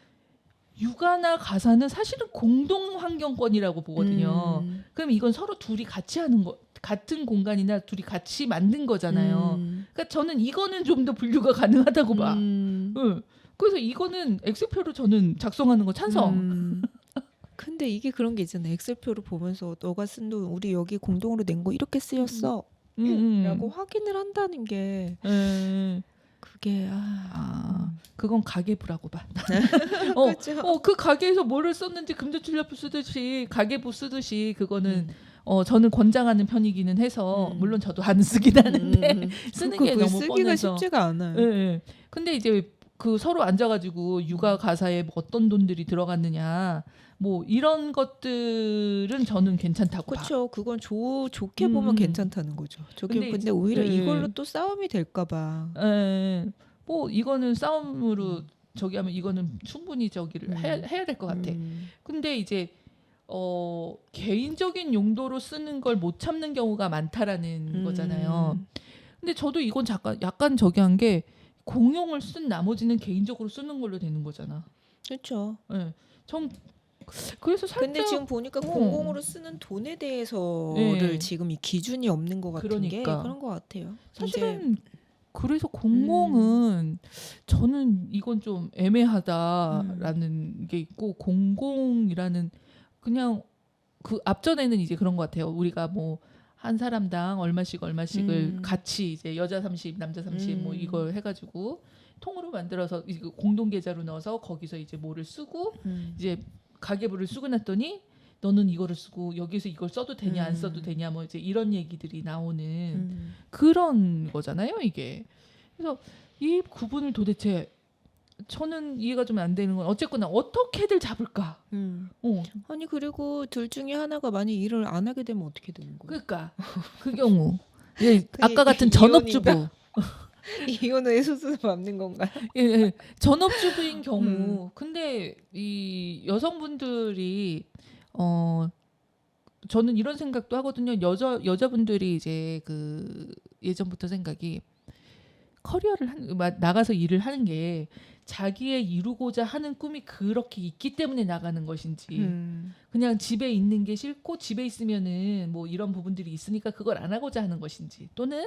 Speaker 1: 육아나 가사는 사실은 공동 환경권이라고 보거든요. 그럼 이건 서로 둘이 같이 하는 거, 같은 공간이나 둘이 같이 만든 거잖아요. 그러니까 저는 이거는 좀 더 분류가 가능하다고 봐. 응. 그래서 이거는 엑셀표로 저는 작성하는 거 찬성.
Speaker 3: 근데 이게 그런 게 있잖아. 엑셀표를 보면서 너가 쓴 돈 우리 여기 공동으로 낸 거 이렇게 쓰였어. 라고 확인을 한다는 게 그게
Speaker 1: 그건 가계부라고 봐.
Speaker 3: 그렇죠.
Speaker 1: 그 가게에서 뭐를 썼는지 금전출납부 쓰듯이 가계부 쓰듯이 그거는 저는 권장하는 편이기는 해서 물론 저도 안 쓰긴 하는데 쓰는 게 너무
Speaker 3: 쓰기가
Speaker 1: 뻔해서.
Speaker 3: 쉽지가 않아요.
Speaker 1: 근데 이제 그 서로 앉아가지고 육아 가사에 뭐 어떤 돈들이 들어갔느냐 뭐 이런 것들은 저는 괜찮다고 봐.
Speaker 3: 그렇죠. 그건 좋게 보면 괜찮다는 거죠. 근데 오히려 이걸로 또 싸움이 될까 봐.
Speaker 1: 뭐 이거는 싸움으로 저기 하면 이거는 충분히 저기를 해야 될 것 같아. 근데 이제 개인적인 용도로 쓰는 걸 못 참는 경우가 많다라는 거잖아요. 근데 저도 이건 약간 저기 한 게 공용을 쓴 나머지는 개인적으로 쓰는 걸로 되는 거잖아.
Speaker 3: 그렇죠.
Speaker 1: 전 그래서 살짝
Speaker 3: 근데 지금 보니까 공공으로 쓰는 돈에 대해서를 지금 이 기준이 없는 것 같은 게
Speaker 1: 그러니까.
Speaker 3: 그런 것 같아요.
Speaker 1: 사실은 그래서 공공은 저는 이건 좀 애매하다라는 게 있고 공공이라는 그냥 그 앞전에는 이제 그런 것 같아요. 우리가 뭐 한 사람당 얼마씩을 같이 이제 여자 30, 남자 30 뭐 이걸 해가지고 통으로 만들어서 이거 공동 계좌로 넣어서 거기서 이제 뭐를 쓰고 이제 가계부를 쓰고 났더니 너는 이거를 쓰고 여기서 이걸 써도 되냐 안 써도 되냐 뭐 이제 이런 얘기들이 나오는 그런 거잖아요 이게. 그래서 이 구분을 도대체 저는 이해가 좀 안 되는 건 어쨌거나 어떻게들 잡을까.
Speaker 3: 아니 그리고 둘 중에 하나가 만약 일을 안 하게 되면 어떻게 되는 거예요?
Speaker 1: 그러니까 그 경우 아까 같은 전업주부
Speaker 3: 이혼의 수순을 밟는 건가요?
Speaker 1: 전업주부인 경우 근데 이 여성분들이 저는 이런 생각도 하거든요. 여자분들이 이제 그 예전부터 생각이 커리어를 나가서 일을 하는 게 자기의 이루고자 하는 꿈이 그렇게 있기 때문에 나가는 것인지 그냥 집에 있는 게 싫고 집에 있으면은 뭐 이런 부분들이 있으니까 그걸 안 하고자 하는 것인지 또는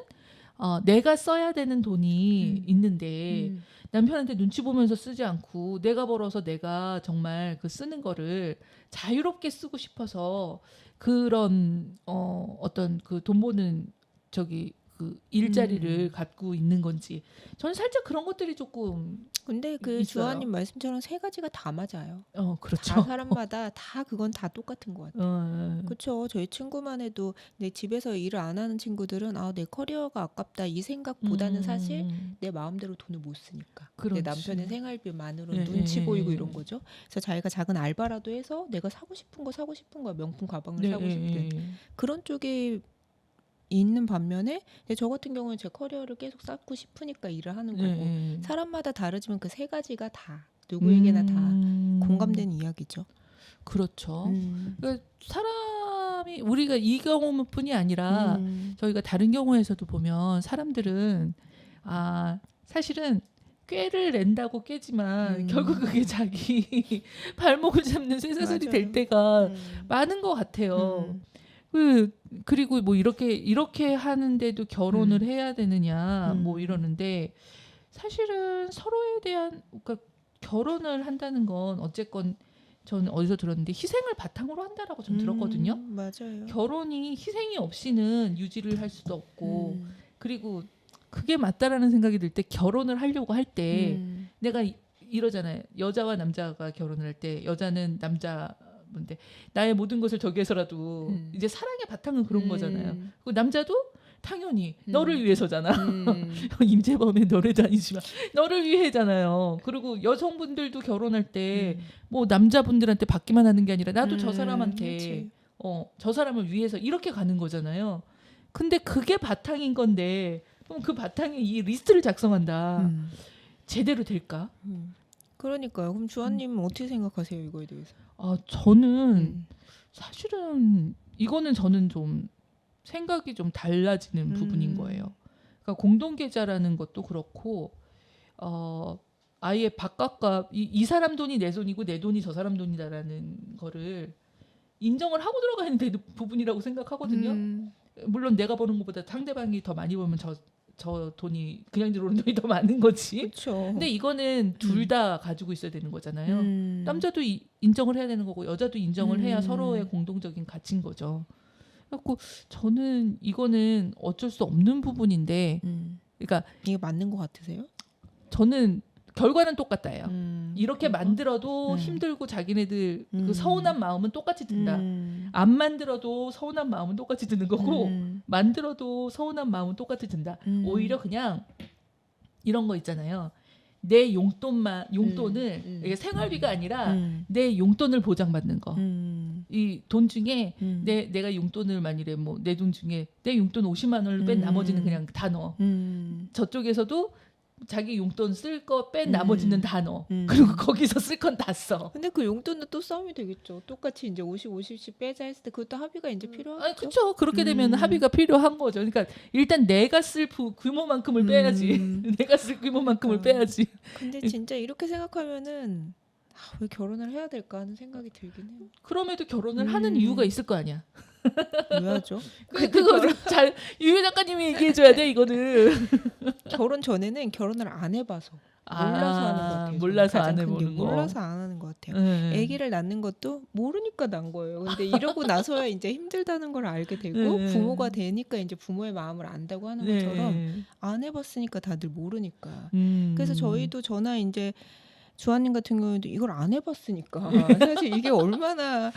Speaker 1: 내가 써야 되는 돈이 있는데 남편한테 눈치 보면서 쓰지 않고 내가 벌어서 내가 정말 그 쓰는 거를 자유롭게 쓰고 싶어서 그런 어떤 그 돈 버는 저기 그 일자리를 갖고 있는 건지 저는 살짝 그런 것들이 조금
Speaker 3: 근데 그
Speaker 1: 있어요.
Speaker 3: 주하님 말씀처럼 세 가지가 다 맞아요.
Speaker 1: 그렇죠.
Speaker 3: 다 사람마다 다 그건 다 똑같은 것 같아요. 그렇죠. 저희 친구만 해도 내 집에서 일을 안 하는 친구들은 내 커리어가 아깝다 이 생각보다는 사실 내 마음대로 돈을 못 쓰니까
Speaker 1: 그렇지.
Speaker 3: 내 남편의 생활비만으로 눈치 보이고 이런 거죠. 그래서 자기가 작은 알바라도 해서 내가 사고 싶은 거야. 명품 가방을 사고 싶대. 그런 쪽이 있는 반면에 저 같은 경우는 제 커리어를 계속 쌓고 싶으니까 일을 하는 거고 사람마다 다르지만 그 세 가지가 다 누구에게나 다 공감되는 이야기죠.
Speaker 1: 그렇죠. 그러니까 사람이 우리가 이 경우뿐이 아니라 저희가 다른 경우에서도 보면 사람들은 사실은 꾀를 낸다고 깨지만 결국 그게 자기 발목을 잡는 쇠사슬이 될 때가 많은 것 같아요. 그리고 뭐 이렇게 하는데도 결혼을 해야 되느냐 뭐 이러는데 사실은 서로에 대한 그러니까 결혼을 한다는 건 어쨌건 저는 어디서 들었는데 희생을 바탕으로 한다라고 전 들었거든요.
Speaker 3: 맞아요.
Speaker 1: 결혼이 희생이 없이는 유지를 할 수도 없고 그리고 그게 맞다라는 생각이 들 때 결혼을 하려고 할 때 내가 이러잖아요. 여자와 남자가 결혼을 할 때 여자는 남자인데 나의 모든 것을 저기해서라도 이제 사랑의 바탕은 그런 거잖아요. 그리고 남자도 당연히 너를 위해서잖아.
Speaker 3: 음.
Speaker 1: 임재범의 너를 다니지만 너를 위해잖아요. 그리고 여성분들도 결혼할 때 뭐 남자분들한테 받기만 하는 게 아니라 나도 저 사람한테
Speaker 3: 그치.
Speaker 1: 저 사람을 위해서 이렇게 가는 거잖아요. 근데 그게 바탕인 건데 그럼 그 바탕에 이 리스트를 작성한다. 제대로 될까?
Speaker 3: 그러니까요. 그럼 주한님은 어떻게 생각하세요 이거에 대해서?
Speaker 1: 아 저는 사실은 이거는 저는 좀 생각이 좀 달라지는 부분인 거예요. 그러니까 공동 계좌라는 것도 그렇고 아예 바깥과 이 사람 돈이 내 돈이고 내 돈이 저 사람 돈이다라는 거를 인정을 하고 들어가야 되는 부분이라고 생각하거든요. 물론 내가 버는 것보다 상대방이 더 많이 벌면 저 돈이 그냥 들어오는 돈이 더 많은 거지.
Speaker 3: 그렇죠.
Speaker 1: 근데 이거는 둘 다 가지고 있어야 되는 거잖아요. 남자도 인정을 해야 되는 거고 여자도 인정을 해야 서로의 공동적인 가치인 거죠. 그래서 저는 이거는 어쩔 수 없는 부분인데, 그러니까
Speaker 3: 이게 맞는 것 같으세요?
Speaker 1: 저는 결과는 똑같다예요. 이렇게
Speaker 3: 그러니까?
Speaker 1: 만들어도 힘들고 자기네들 그 서운한 마음은 똑같이 든다. 안 만들어도 서운한 마음은 똑같이 드는 거고 만들어도 서운한 마음은 똑같이 든다. 오히려 그냥 이런 거 있잖아요. 내 용돈을 이게 생활비가 아니라 내 용돈을 보장받는 거. 이 돈 중에 내가 용돈을 만일에 뭐 내 돈 중에 내 용돈 50만 원을 뺀 나머지는 그냥 다 넣어. 저쪽에서도 자기 용돈 쓸 거 뺀 나머지는 다 넣어. 그리고 거기서 쓸 건 다 써.
Speaker 3: 근데 그 용돈은 또 싸움이 되겠죠. 똑같이 이제 50씩 빼자 했을 때 그것도 합의가 이제 필요하겠죠.
Speaker 1: 그렇죠. 그렇게 되면 합의가 필요한 거죠. 그러니까 일단 내가 쓸 규모만큼을 빼야지. 내가 쓸 규모만큼을 빼야지.
Speaker 3: 근데 진짜 이렇게 생각하면은 왜 결혼을 해야 될까 하는 생각이 들긴 해요.
Speaker 1: 그럼에도 결혼을 하는 이유가 있을 거 아니야.
Speaker 3: 왜 하죠?
Speaker 1: 그거 잘 유혜 작가님이 얘기해줘야 돼 이거는.
Speaker 3: 결혼 전에는 결혼을 안 해봐서 몰라서 하는 것 같아요.
Speaker 1: 몰라서
Speaker 3: 가장
Speaker 1: 안
Speaker 3: 큰
Speaker 1: 해보는
Speaker 3: 이유.
Speaker 1: 거.
Speaker 3: 몰라서 안 하는 것 같아요. 아기를 낳는 것도 모르니까 난 거예요. 근데 이러고 나서야 이제 힘들다는 걸 알게 되고 부모가 되니까 이제 부모의 마음을 안다고 하는 것처럼 안 해봤으니까 다들 모르니까. 그래서 저희도 저나 이제 주한님 같은 경우에도 이걸 안 해봤으니까 사실 이게 얼마나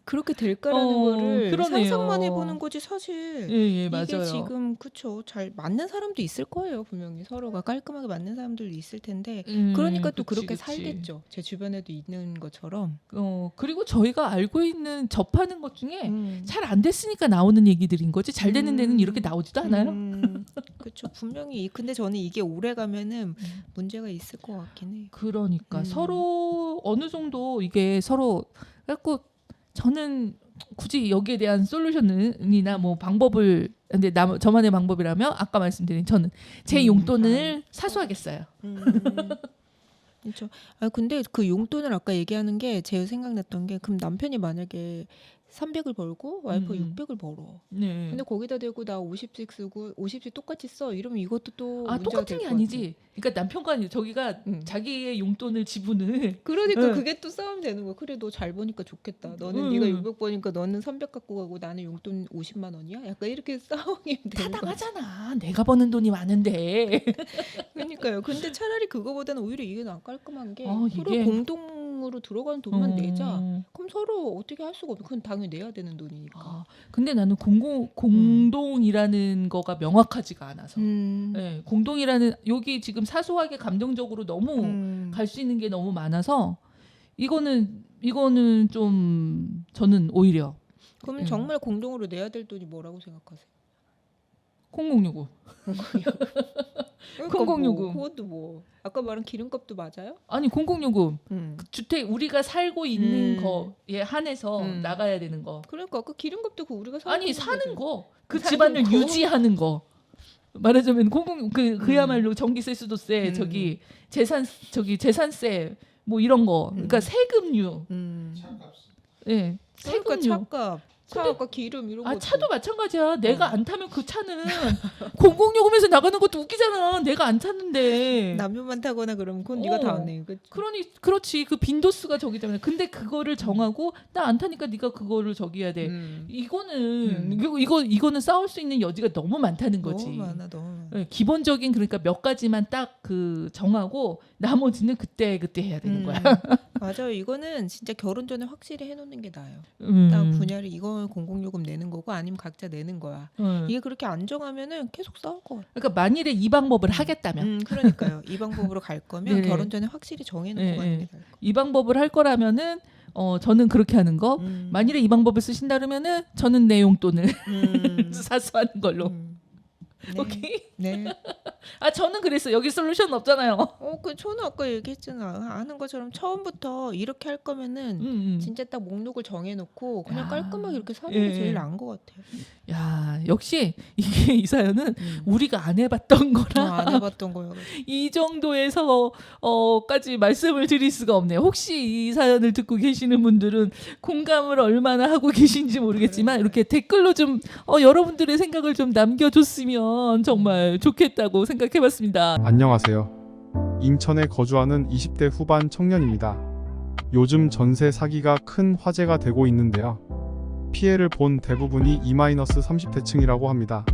Speaker 3: 그렇게 될까라는 거를
Speaker 1: 그러네요.
Speaker 3: 상상만 해보는 거지 사실.
Speaker 1: 예,
Speaker 3: 이게
Speaker 1: 맞아요.
Speaker 3: 지금 그쵸 잘 맞는 사람도 있을 거예요 분명히 서로가 깔끔하게 맞는 사람들도 있을 텐데 그러니까 또
Speaker 1: 그치,
Speaker 3: 그렇게
Speaker 1: 그치.
Speaker 3: 살겠죠. 제 주변에도 있는 것처럼.
Speaker 1: 그리고 저희가 알고 있는 접하는 것 중에 잘 안 됐으니까 나오는 얘기들인 거지 잘 되는 데는 이렇게 나오지도 않아요.
Speaker 3: 그렇죠. 분명히 근데 저는 이게 오래 가면은 문제가 있을 것 같긴 해요.
Speaker 1: 그러니까 서로 어느 정도 이게 서로 갖고 저는 굳이 여기에 대한 솔루션이나 뭐 방법을 근데 저만의 방법이라면 아까 말씀드린 저는 제 용돈을 사수하겠어요.
Speaker 3: 그렇죠. 아 근데 그 용돈을 아까 얘기하는 게 제 생각났던 게 그럼 남편이 만약에 300을 벌고 와이프가 600을 벌어.
Speaker 1: 네.
Speaker 3: 근데 거기다 대고 나 50씩 쓰고 50씩 똑같이 써. 이러면 이것도 또 문제가
Speaker 1: 똑같은
Speaker 3: 될
Speaker 1: 게
Speaker 3: 것
Speaker 1: 아니지. 그러니까 남편과 저기가 자기의 용돈을 지분을
Speaker 3: 그러니까 그게 또 싸움 되는 거야. 그래 너 잘 버니까 좋겠다. 너는 네가 600 버니까 너는 300 갖고 가고 나는 용돈 50만 원이야? 약간 이렇게 싸움이 되는 거야.
Speaker 1: 타당하잖아. 내가 버는 돈이 많은데.
Speaker 3: 그러니까요. 근데 차라리 그거보다는 오히려 이게 난 깔끔한 게
Speaker 1: 아,
Speaker 3: 서로
Speaker 1: 이게-
Speaker 3: 공동으로 들어가는 돈만 내자. 그럼 서로 어떻게 할 수가 없어. 그건 당연히 내야 되는 돈이니까.
Speaker 1: 근데 나는 공동이라는 거가 명확하지가 않아서. 네, 공동이라는 여기 지금 사소하게 감정적으로 너무 갈 수 있는 게 너무 많아서 이거는 좀 저는 오히려
Speaker 3: 그러면 정말 공동으로 내야 될 돈이 뭐라고 생각하세요?
Speaker 1: 0065.
Speaker 3: 그러니까
Speaker 1: 0069.
Speaker 3: 뭐, 그것도 뭐 아까 말한 기름값도 맞아요?
Speaker 1: 아니 0069 주택 우리가 살고 있는 거에 한해서 나가야 되는 거.
Speaker 3: 그러니까 그 기름값도 그 우리가
Speaker 1: 아니 사는
Speaker 3: 거지.
Speaker 1: 거. 그
Speaker 3: 사는
Speaker 1: 집안을
Speaker 3: 거.
Speaker 1: 유지하는 거. 말하자면 그야말로 전기세 수도세 재산세 뭐 이런 거. 그러니까 세금류. 예.
Speaker 3: 그러니까
Speaker 1: 세금류.
Speaker 3: 차값, 차값 기름 이런 거.
Speaker 1: 차도 마찬가지야. 내가 안 타면 그 차는 공공요금에서 나가는 것도 웃기잖아. 내가 안 탔는데.
Speaker 3: 남편만 타거나 그러면 그건 네가 다 내.
Speaker 1: 그렇지. 그 빈도수가 저기잖아. 근데 그거를 정하고 나 안 타니까 네가 그거를 저기 해야 돼. 이거는 이거는 싸울 수 있는 여지가 너무 많다는 거지.
Speaker 3: 너무 많아.
Speaker 1: 네, 기본적인 그러니까 몇 가지만 딱 그 정하고 나머지는 그때 해야 되는 거야.
Speaker 3: 맞아요. 이거는 진짜 결혼 전에 확실히 해놓는 게 나아요.
Speaker 1: 음.
Speaker 3: 딱 분야를 이건 공공요금 내는 거고 아니면 각자 내는 거야. 이게 그렇게 안 정하면은 계속 싸울 것 같아요.
Speaker 1: 그러니까 만일에 이 방법을 하겠다면
Speaker 3: 그러니까요. 이 방법으로 갈 거면
Speaker 1: 네네.
Speaker 3: 결혼 전에 확실히 정해놓고
Speaker 1: 네,
Speaker 3: 가는
Speaker 1: 네.
Speaker 3: 게 나을 것 같아요.
Speaker 1: 이 방법을 할 거라면은 저는 그렇게 하는 거. 만일에 이 방법을 쓰신다 그러면은 저는 내 용돈을 사수하는 걸로.
Speaker 3: 네.
Speaker 1: 오케이.
Speaker 3: 네.
Speaker 1: 아 저는 그랬어. 여기 솔루션 없잖아요.
Speaker 3: 저는 아까 얘기했잖아. 아는 것처럼 처음부터 이렇게 할 거면은 진짜 딱 목록을 정해놓고 그냥
Speaker 1: 야.
Speaker 3: 깔끔하게 이렇게 사는
Speaker 1: 예.
Speaker 3: 게 제일 나은 것 같아요.
Speaker 1: 야 역시 이게 이 사연은 우리가 안 해봤던 거라
Speaker 3: 안 해봤던 거예요.
Speaker 1: 이 정도에서 까지 말씀을 드릴 수가 없네요. 혹시 이 사연을 듣고 계시는 분들은 공감을 얼마나 하고 계신지 모르겠지만 이렇게 댓글로 좀 여러분들의 생각을 좀 남겨줬으면 정말 좋겠다고 생각해봤습니다.
Speaker 7: 안녕하세요. 인천에 거주하는 20대 후반 청년입니다. 요즘 전세 사기가 큰 화제가 되고 있는데요. 피해를 본 대부분이 2-30대층이라고 합니다.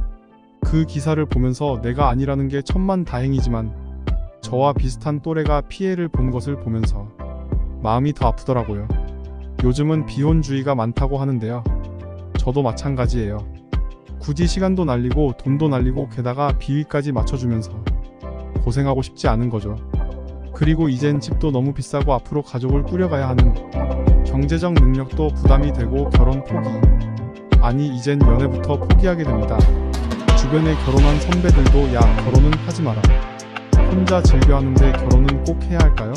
Speaker 7: 그 기사를 보면서 내가 아니라는 게 천만다행이지만 저와 비슷한 또래가 피해를 본 것을 보면서 마음이 더 아프더라고요. 요즘은 비혼주의가 많다고 하는데요. 저도 마찬가지예요. 굳이 시간도 날리고 돈도 날리고 게다가 비위까지 맞춰주면서 고생하고 싶지 않은 거죠. 그리고 이젠 집도 너무 비싸고 앞으로 가족을 꾸려가야 하는 경제적 능력도 부담이 되고 결혼 포기. 아니 이젠 연애부터 포기하게 됩니다. 주변에 결혼한 선배들도 야 결혼은 하지 마라. 혼자 즐겨하는데 결혼은 꼭 해야 할까요?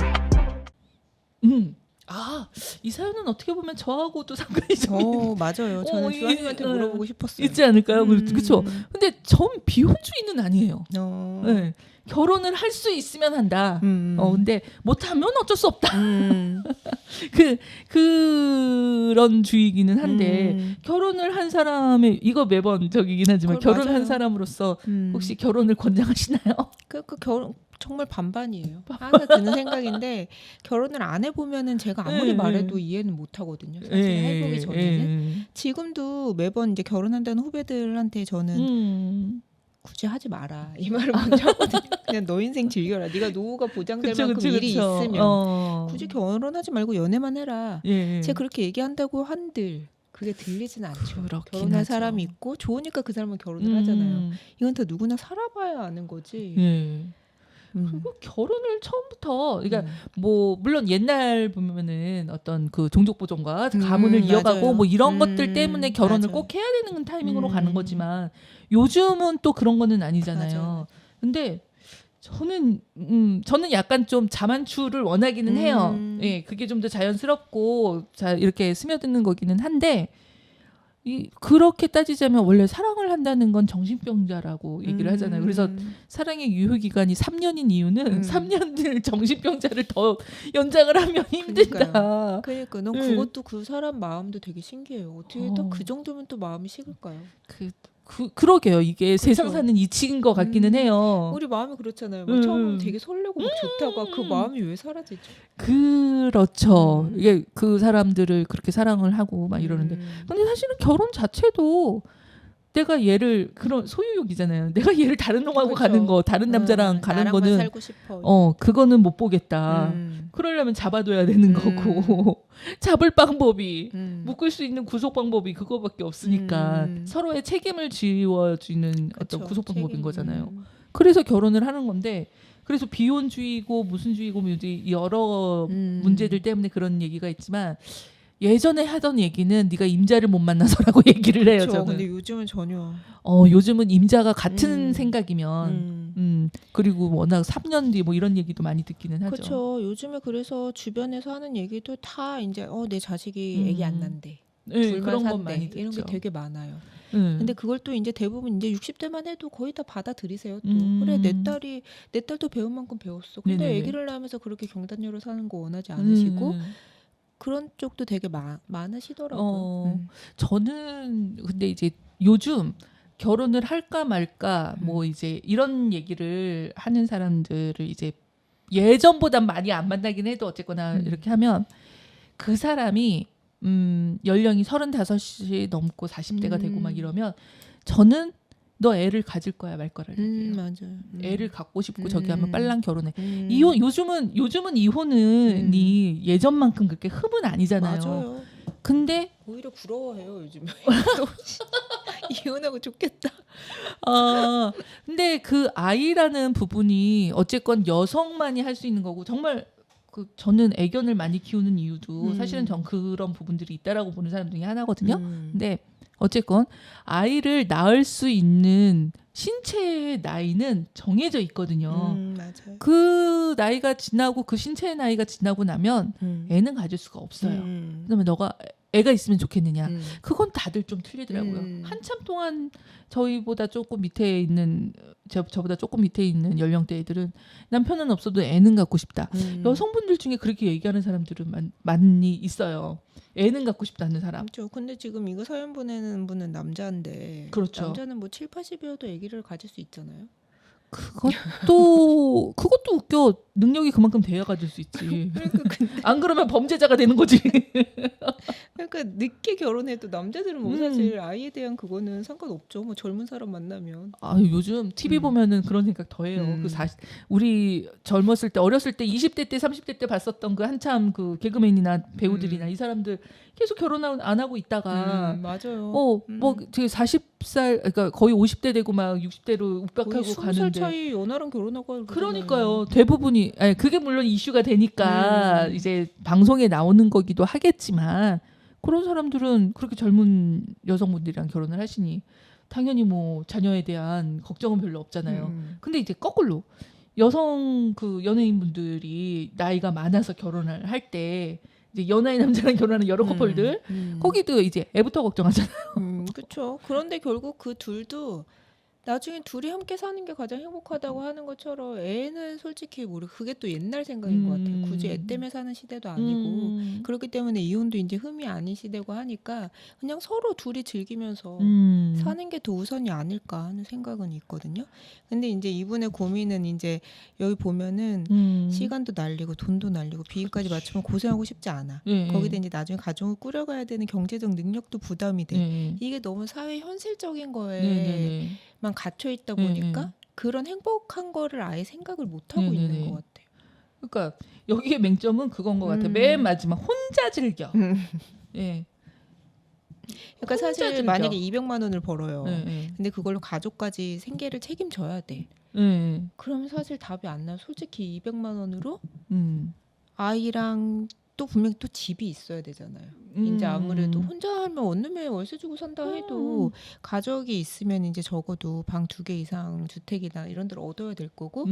Speaker 1: 이 사연은 어떻게 보면 저하고도 상관이 좀
Speaker 3: 맞아요. 저는 주아님한테 물어보고 싶었어요.
Speaker 1: 있지 않을까요? 그렇죠. 근데 전 비혼주의는 아니에요. 네. 결혼을 할 수 있으면 한다. 근데 못하면 어쩔 수 없다. 그런 주의기는 한데 결혼을 한 사람의 이거 매번 저기긴 하지만 결혼한
Speaker 3: 맞아요.
Speaker 1: 사람으로서 혹시 결혼을 권장하시나요?
Speaker 3: 그 결혼 정말 반반이에요. 항상 드는 생각인데 결혼을 안 해보면은 제가 아무리 말해도 이해는 못 하거든요. 사실 해보기 전에는 지금도 매번 이제 결혼한다는 후배들한테 저는 굳이 하지 마라 이 말을 먼저 하거든요. 그냥 너 인생 즐겨라. 네가 노후가 보장될 만큼 일이 있으면 굳이 결혼하지 말고 연애만 해라. 제가 그렇게 얘기한다고 한들 그게 들리진 않죠. 결혼할
Speaker 1: 하죠.
Speaker 3: 사람이 있고 좋으니까 그 사람은 결혼을 하잖아요. 이건 다 누구나 살아봐야 아는 거지.
Speaker 1: 그리고 결혼을 처음부터 그러니까 뭐 물론 옛날 보면은 어떤 그 종족 보존과 가문을 이어가고
Speaker 3: 맞아요.
Speaker 1: 뭐 이런 것들 때문에 결혼을
Speaker 3: 맞아요.
Speaker 1: 꼭 해야 되는 타이밍으로 가는 거지만 요즘은 또 그런 거는 아니잖아요.
Speaker 3: 맞아요.
Speaker 1: 근데 저는 약간 좀 자만추를 원하기는 해요. 예, 그게 좀 더 자연스럽고 이렇게 스며드는 거기는 한데 그렇게 따지자면 원래 사랑을 한다는 건 정신병자라고 얘기를 하잖아요. 그래서 사랑의 유효 기간이 3년인 이유는 3년을 정신병자를 더 연장을 하면 힘들다.
Speaker 3: 그러니까 넌 그것도 그 사람 마음도 되게 신기해요. 어떻게 딱 그 정도면 또 마음이 식을까요?
Speaker 1: 그러게요. 이게 세상 사는 이치인 것 같기는 해요.
Speaker 3: 우리 마음이 그렇잖아요. 막 처음에 되게 설레고 막 좋다가 그 마음이 왜 사라지죠?
Speaker 1: 그렇죠. 이게 그 사람들을 그렇게 사랑을 하고 막 이러는데 근데 사실은 결혼 자체도 내가 얘를 그런 소유욕이잖아요. 내가 얘를 다른 놈하고
Speaker 3: 그렇죠.
Speaker 1: 가는 거, 다른 남자랑 가는
Speaker 3: 나랑만
Speaker 1: 거는
Speaker 3: 살고 싶어.
Speaker 1: 그거는 못 보겠다. 그러려면 잡아둬야 되는 거고 잡을 방법이 묶을 수 있는 구속 방법이 그거밖에 없으니까 서로의 책임을 지워주는 어떤
Speaker 3: 그쵸,
Speaker 1: 구속 방법인
Speaker 3: 책임.
Speaker 1: 거잖아요. 그래서 결혼을 하는 건데 그래서 비혼주의고 무슨 주의고 이제 여러 문제들 때문에 그런 얘기가 있지만 예전에 하던 얘기는 네가 임자를 못 만나서라고 얘기를 해요.
Speaker 3: 그쵸,
Speaker 1: 저는.
Speaker 3: 근데 요즘은 전혀.
Speaker 1: 요즘은 임자가 같은 생각이면 그리고 워낙 3년 뒤 뭐 이런 얘기도 많이 듣기는 하죠.
Speaker 3: 그렇죠. 요즘에 그래서 주변에서 하는 얘기도 다 이제 내 자식이 애기 안 난대.
Speaker 1: 네,
Speaker 3: 둘만
Speaker 1: 그런 건
Speaker 3: 산대.
Speaker 1: 많이 듣죠.
Speaker 3: 이런 게 되게 많아요. 근데 그걸 또 이제 대부분 이제 60대만 해도 거의 다 받아들이세요. 또 그래 내 딸도 배운 만큼 배웠어. 근데
Speaker 1: 네네네.
Speaker 3: 아기를 낳으면서 그렇게 경단녀로 사는 거 원하지 않으시고 그런 쪽도 되게 많으시더라고요.
Speaker 1: 저는 근데 이제 요즘 결혼을 할까 말까 뭐 이제 이런 얘기를 하는 사람들을 이제 예전보단 많이 안 만나긴 해도 어쨌거나 이렇게 하면 그 사람이 연령이 35이 넘고 40대가 되고 막 이러면 저는 너 애를 가질 거야 말 거라.
Speaker 3: 맞아요.
Speaker 1: 애를 갖고 싶고 저기 하면 빨랑 결혼해.
Speaker 3: 음.
Speaker 1: 이혼 요즘은 이혼이 예전만큼 그렇게 흠은 아니잖아요.
Speaker 3: 맞아요.
Speaker 1: 근데
Speaker 3: 오히려 부러워해요 요즘에. 이혼하고 좋겠다.
Speaker 1: 근데 그 아이라는 부분이 어쨌건 여성만이 할 수 있는 거고 정말 그 저는 애견을 많이 키우는 이유도 사실은 전 그런 부분들이 있다라고 보는 사람 중에 하나거든요. 근데 어쨌건 아이를 낳을 수 있는 신체의 나이는 정해져 있거든요.
Speaker 3: 맞아요.
Speaker 1: 그 나이가 지나고 그 신체의 나이가 지나고 나면 애는 가질 수가 없어요. 그러면 너가 애가 있으면 좋겠느냐? 그건 다들 좀 틀리더라고요. 한참 동안 저희보다 조금 밑에 있는 저보다 조금 밑에 있는 연령대 애들은 남편은 없어도 애는 갖고 싶다. 여성분들 중에 그렇게 얘기하는 사람들은 많이 있어요. 애는 갖고 싶다는 사람.
Speaker 3: 그렇죠. 근데 지금 이거 사연 보내는 분은 남자인데
Speaker 1: 그렇죠.
Speaker 3: 남자는 뭐 7, 80이어도 아기를 가질 수 있잖아요.
Speaker 1: 그것도 웃겨. 능력이 그만큼 돼야 가질 수 있지. 안 그러면 범죄자가 되는 거지.
Speaker 3: 그러니까 늦게 결혼해도 남자들은 뭐 사실 아이에 대한 그거는 상관없죠. 뭐 젊은 사람 만나면.
Speaker 1: 요즘 TV 보면은 그런 생각 더 해요. 우리 젊었을 때 어렸을 때 20대 때 30대 때 봤었던 그 한참 그 개그맨이나 배우들이나 이 사람들 계속 결혼 안 하고 있다가
Speaker 3: 맞아요.
Speaker 1: 뭐 되게 40살 그러니까 거의 50대 되고 막 60대로 욱박하고
Speaker 3: 20살
Speaker 1: 가는데
Speaker 3: 차이 연하랑 결혼하고
Speaker 1: 그러니까요. 대부분이 그게 물론 이슈가 되니까 이제 방송에 나오는 거기도 하겠지만 그런 사람들은 그렇게 젊은 여성분들이랑 결혼을 하시니 당연히 뭐 자녀에 대한 걱정은 별로 없잖아요. 근데 이제 거꾸로 여성 그 연예인분들이 나이가 많아서 결혼을 할 때 이제 연하의 남자랑 결혼하는 여러 커플들 거기도 이제 애부터 걱정하잖아요.
Speaker 3: 그렇죠. 그런데 결국 그 둘도 나중에 둘이 함께 사는 게 가장 행복하다고 하는 것처럼 애는 솔직히 그게 또 옛날 생각인 것 같아요. 굳이 애 때문에 사는 시대도 아니고 그렇기 때문에 이혼도 이제 흠이 아닌 시대고 하니까 그냥 서로 둘이 즐기면서 사는 게 더 우선이 아닐까 하는 생각은 있거든요. 근데 이제 이분의 고민은 이제 여기 보면은 시간도 날리고 돈도 날리고 비위까지 맞추면 고생하고 싶지 않아. 거기다 이제 나중에 가정을 꾸려가야 되는 경제적 능력도 부담이 돼. 이게 너무 사회 현실적인 거에 만 갇혀 있다 보니까 그런 행복한 거를 아예 생각을 못 하고 있는 것 같아요.
Speaker 1: 그러니까 여기에 맹점은 그건 것 같아요. 맨 마지막 혼자 즐겨. 예.
Speaker 3: 그러니까 사실
Speaker 1: 즐겨.
Speaker 3: 만약에 200만 원을 벌어요. 근데 그걸로 가족까지 생계를 책임져야 돼. 그럼 사실 답이 안 나요. 솔직히 200만 원으로 아이랑 또 분명히 또 집이 있어야 되잖아요. 이제 아무래도 혼자 하면 원룸에 월세 주고 산다 해도 가족이 있으면 이제 적어도 방 2개 이상 주택이나 이런 데를 얻어야 될 거고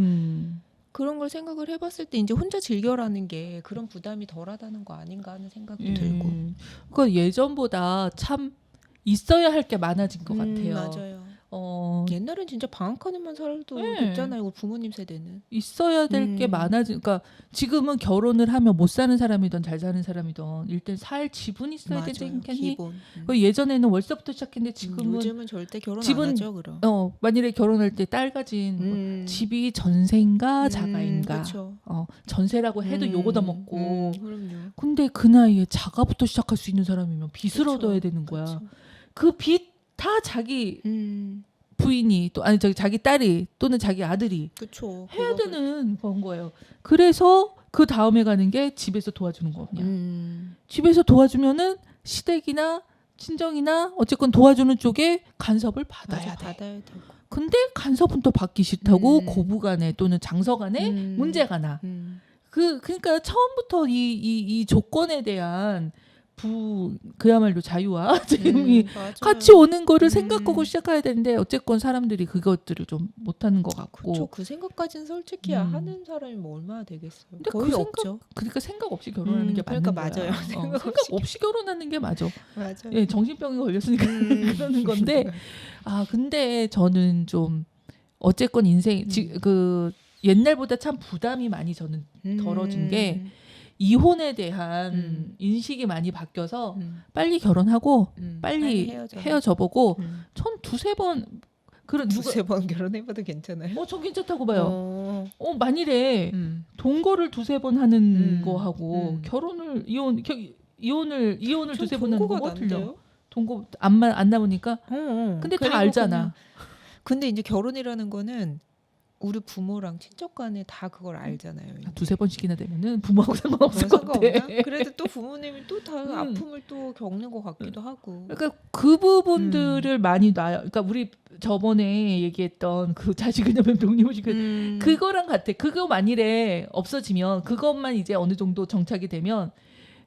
Speaker 3: 그런 걸 생각을 해봤을 때 이제 혼자 즐겨라는 게 그런 부담이 덜하다는 거 아닌가 하는 생각도 들고.
Speaker 1: 그 예전보다 참 있어야 할 게 많아진 것 같아요.
Speaker 3: 맞아요. 옛날엔 진짜 방 한 칸에만 살도 됐잖아요. 부모님 세대는.
Speaker 1: 있어야 될 게 그러니까 지금은 결혼을 하면 못 사는 사람이든 잘 사는 사람이든 일단 살 지분이 있어야 되지 않겠니?
Speaker 3: 기본.
Speaker 1: 예전에는 월세부터 시작했는데 지금은
Speaker 3: 요즘은 절대 결혼
Speaker 1: 집은,
Speaker 3: 안 하죠. 그럼.
Speaker 1: 만일에 결혼할 때 딸 가진 집이 전세인가 자가인가 전세라고 해도 욕 얻어먹고
Speaker 3: 그럼요.
Speaker 1: 근데 그 나이에 자가부터 시작할 수 있는 사람이면 빚을 얻어야 되는 거야. 그 빚 다 자기 부인이 또 자기 딸이 또는 자기 아들이
Speaker 3: 그쵸.
Speaker 1: 해야 되는 건 거예요. 그래서 그 다음에 가는 게 집에서 도와주는 거냐. 집에서 도와주면은 시댁이나 친정이나 어쨌건 도와주는 쪽에 간섭을 받아야 돼.
Speaker 3: 받아야 되고.
Speaker 1: 근데 간섭은 또 받기 싫다고 고부간에 또는 장서간에 문제가 나. 그러니까 처음부터 이 조건에 대한 그야말로 자유와 책임이 같이 오는 거를 생각하고 시작해야 되는데 어쨌건 사람들이 그것들을 좀 못하는 것 같고.
Speaker 3: 그렇죠. 그 생각까지는 솔직히 하는 사람이 뭐 얼마나 되겠어요.
Speaker 1: 근데
Speaker 3: 거의
Speaker 1: 그
Speaker 3: 없죠.
Speaker 1: 그러니까 생각 없이 결혼하는 게 맞는
Speaker 3: 그러니까
Speaker 1: 거야.
Speaker 3: 맞아요.
Speaker 1: 생각 없이 결혼하는 게 맞아.
Speaker 3: 맞아요.
Speaker 1: 예, 정신병이 걸렸으니까 그러는 건데. 근데 저는 좀 어쨌건 인생 그 옛날보다 참 부담이 많이 저는 덜어진 게 이혼에 대한 인식이 많이 바뀌어서 빨리 결혼하고 빨리 헤어져보고 전 두세 번
Speaker 3: 두세 번 결혼해봐도 괜찮아요.
Speaker 1: 전 괜찮다고 봐요. 만일에 동거를 두세 번 하는 거하고 결혼을 이혼을 두세 번 하는 거 뭐 틀려? 동거 안 남으니까. 근데 다 알잖아.
Speaker 3: 근데 이제 결혼이라는 거는 우리 부모랑 친척 간에 다 그걸 알잖아요. 이제.
Speaker 1: 두세 번씩이나 되면은 부모하고 상관없을
Speaker 3: 그런
Speaker 1: 것 같아.
Speaker 3: 상관없나? 그래도 또 부모님이 또 다 아픔을 또 겪는 것 같기도 하고.
Speaker 1: 그러니까 그 부분들을 많이 놔요. 그러니까 우리 저번에 얘기했던 그 자식을 낳으면 독립을 그거랑 같아. 그거 만일에 없어지면 그것만 이제 어느 정도 정착이 되면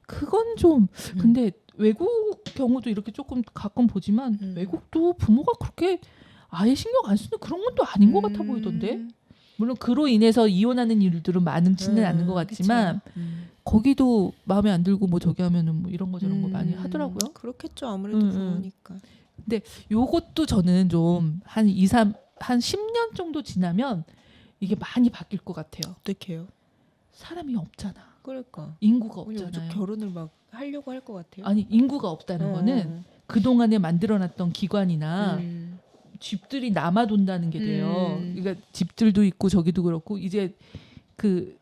Speaker 1: 그건 좀 근데 외국 경우도 이렇게 조금 가끔 보지만 외국도 부모가 그렇게 아예 신경 안 쓰는 그런 건 또 아닌 것 같아 보이던데. 물론 그로 인해서 이혼하는 일들은 많지는 않은 것 같지만 거기도 마음에 안 들고 뭐 저기 하면은 뭐 이런 거 저런 거 많이 하더라고요.
Speaker 3: 그렇겠죠. 아무래도 부모니까.
Speaker 1: 요것도 저는 좀 한 10년 정도 지나면 이게 많이 바뀔 것 같아요.
Speaker 3: 어떻게 해요?
Speaker 1: 사람이 없잖아.
Speaker 3: 그러니까.
Speaker 1: 인구가
Speaker 3: 우리
Speaker 1: 없잖아요.
Speaker 3: 결혼을 막 하려고 할 것 같아요.
Speaker 1: 아니 인구가 없다는 거는 그동안에 만들어놨던 기관이나 집들이 남아 돈다는 게 돼요. 그러니까 집들도 있고 저기도 그렇고 이제 그